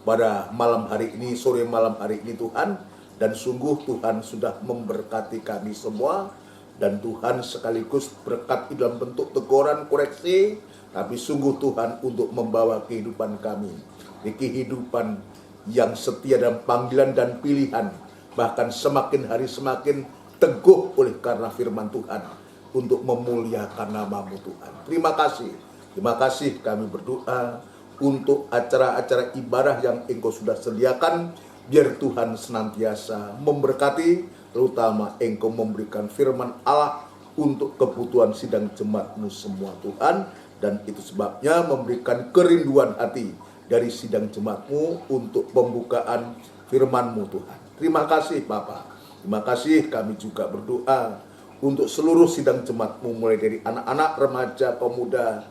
pada malam hari ini, sore malam hari ini Tuhan. Dan sungguh Tuhan sudah memberkati kami semua. Dan Tuhan sekaligus berkat dalam bentuk teguran, koreksi. Tapi sungguh Tuhan untuk membawa kehidupan kami di kehidupan yang setia dan panggilan dan pilihan. Bahkan semakin hari semakin teguh oleh karena firman Tuhan. Untuk memuliakan nama-Mu Tuhan. Terima kasih. Terima kasih kami berdoa untuk acara-acara ibadah yang Engkau sudah sediakan Biar Tuhan senantiasa memberkati, terutama Engkau memberikan firman Allah untuk kebutuhan sidang jemaat-Mu semua Tuhan. Dan itu sebabnya memberikan kerinduan hati dari sidang jemaat-Mu untuk pembukaan firman-Mu Tuhan. Terima kasih Bapa. Terima kasih, kami juga berdoa untuk seluruh sidang jemaat-Mu, mulai dari anak-anak, remaja, pemuda,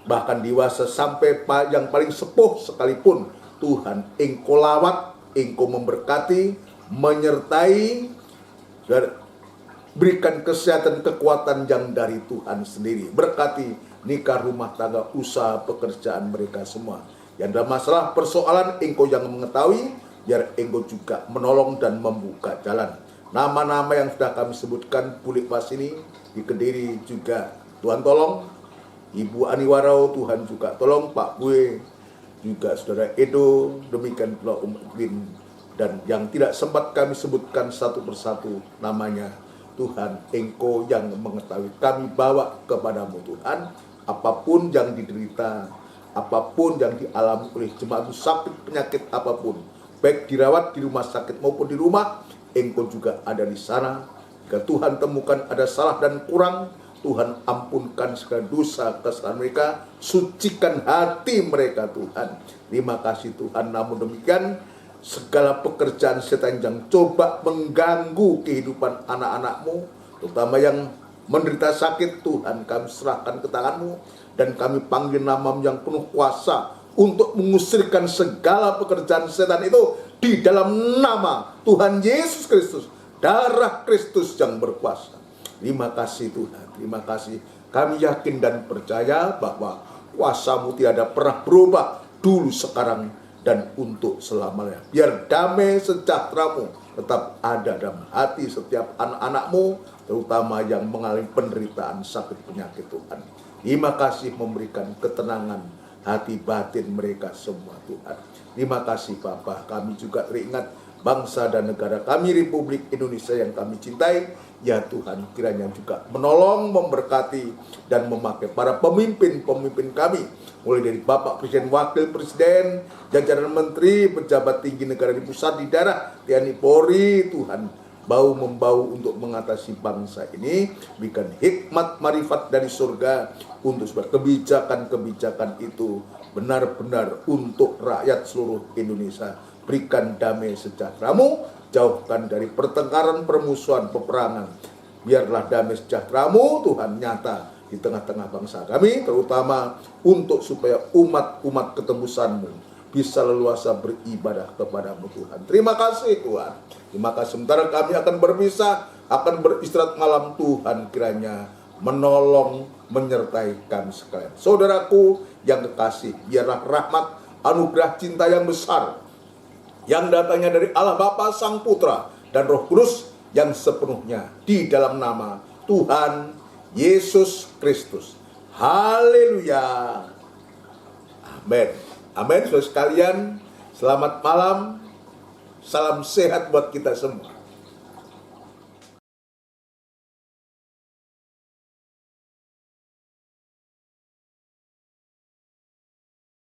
bahkan dewasa sampai yang paling sepuh sekalipun. Tuhan, Engkau lawat, Engkau memberkati, menyertai, dan berikan kesehatan, kekuatan yang dari Tuhan sendiri. Berkati nikah, rumah tangga, usaha, pekerjaan mereka semua. Yang ada masalah, persoalan, Engkau yang mengetahui, biar Engkau juga menolong dan membuka jalan. Nama-nama yang sudah kami sebutkan, Pulik Wasini di Kediri juga Tuhan tolong. Ibu Ani Warau, Tuhan juga tolong. Pak Bue, juga Saudara Edo, demikian pula Edwin. Dan yang tidak sempat kami sebutkan satu persatu namanya, Tuhan, Engkau yang mengetahui. Kami bawa kepadamu Tuhan, apapun yang diderita, apapun yang dialami oleh jemaat, sakit penyakit apapun, baik dirawat di rumah sakit maupun di rumah, Engkau juga ada di sana. Jika Tuhan temukan ada salah dan kurang, Tuhan ampunkan segala dosa kesalahan mereka, sucikan hati mereka Tuhan. Terima kasih Tuhan. Namun demikian, segala pekerjaan setan yang coba mengganggu kehidupan anak-anak-Mu, terutama yang menderita sakit, Tuhan kami serahkan ke tangan-Mu, dan kami panggil nama-Mu yang penuh kuasa untuk mengusirkan segala pekerjaan setan itu di dalam nama Tuhan Yesus Kristus, darah Kristus yang berkuasa. Terima kasih Tuhan, terima kasih. Kami yakin dan percaya bahwa kuasa-Mu tiada pernah berubah, dulu, sekarang, dan untuk selamanya. Biar damai sejahtera-Mu tetap ada dalam hati setiap anak-anak-Mu, terutama yang mengalami penderitaan sakit penyakit Tuhan. Terima kasih memberikan ketenangan hati batin mereka semua Tuhan. Terima kasih Bapa. Kami juga teringat bangsa dan negara kami, Republik Indonesia yang kami cintai. Ya Tuhan, kiranya juga menolong, memberkati, dan memakai para pemimpin-pemimpin kami, mulai dari Bapak Presiden, Wakil Presiden, jajaran Menteri, pejabat tinggi negara di pusat, di daerah, TNI Polri, Tuhan, bau-membau untuk mengatasi bangsa ini. Berikan hikmat marifat dari surga untuk sebuah kebijakan-kebijakan itu benar-benar untuk rakyat seluruh Indonesia. Berikan damai sejahtera-Mu, jauhkan dari pertengkaran, permusuhan, peperangan. Biarlah damai sejahtera-Mu Tuhan nyata di tengah-tengah bangsa kami, terutama untuk supaya umat-umat ketebusan-Mu bisa leluasa beribadah kepadamu Tuhan. Terima kasih Tuhan. Terima kasih. Sementara kami akan berpisah, akan beristirahat malam, Tuhan kiranya menolong, menyertai kami sekalian. Saudaraku yang kekasih, biarlah rahmat, anugerah cinta yang besar yang datangnya dari Allah Bapa, Sang Putra, dan Roh Kudus yang sepenuhnya di dalam nama Tuhan Yesus Kristus. Haleluya. Amin. Amin. Saudara sekalian, selamat malam. Salam sehat buat kita semua.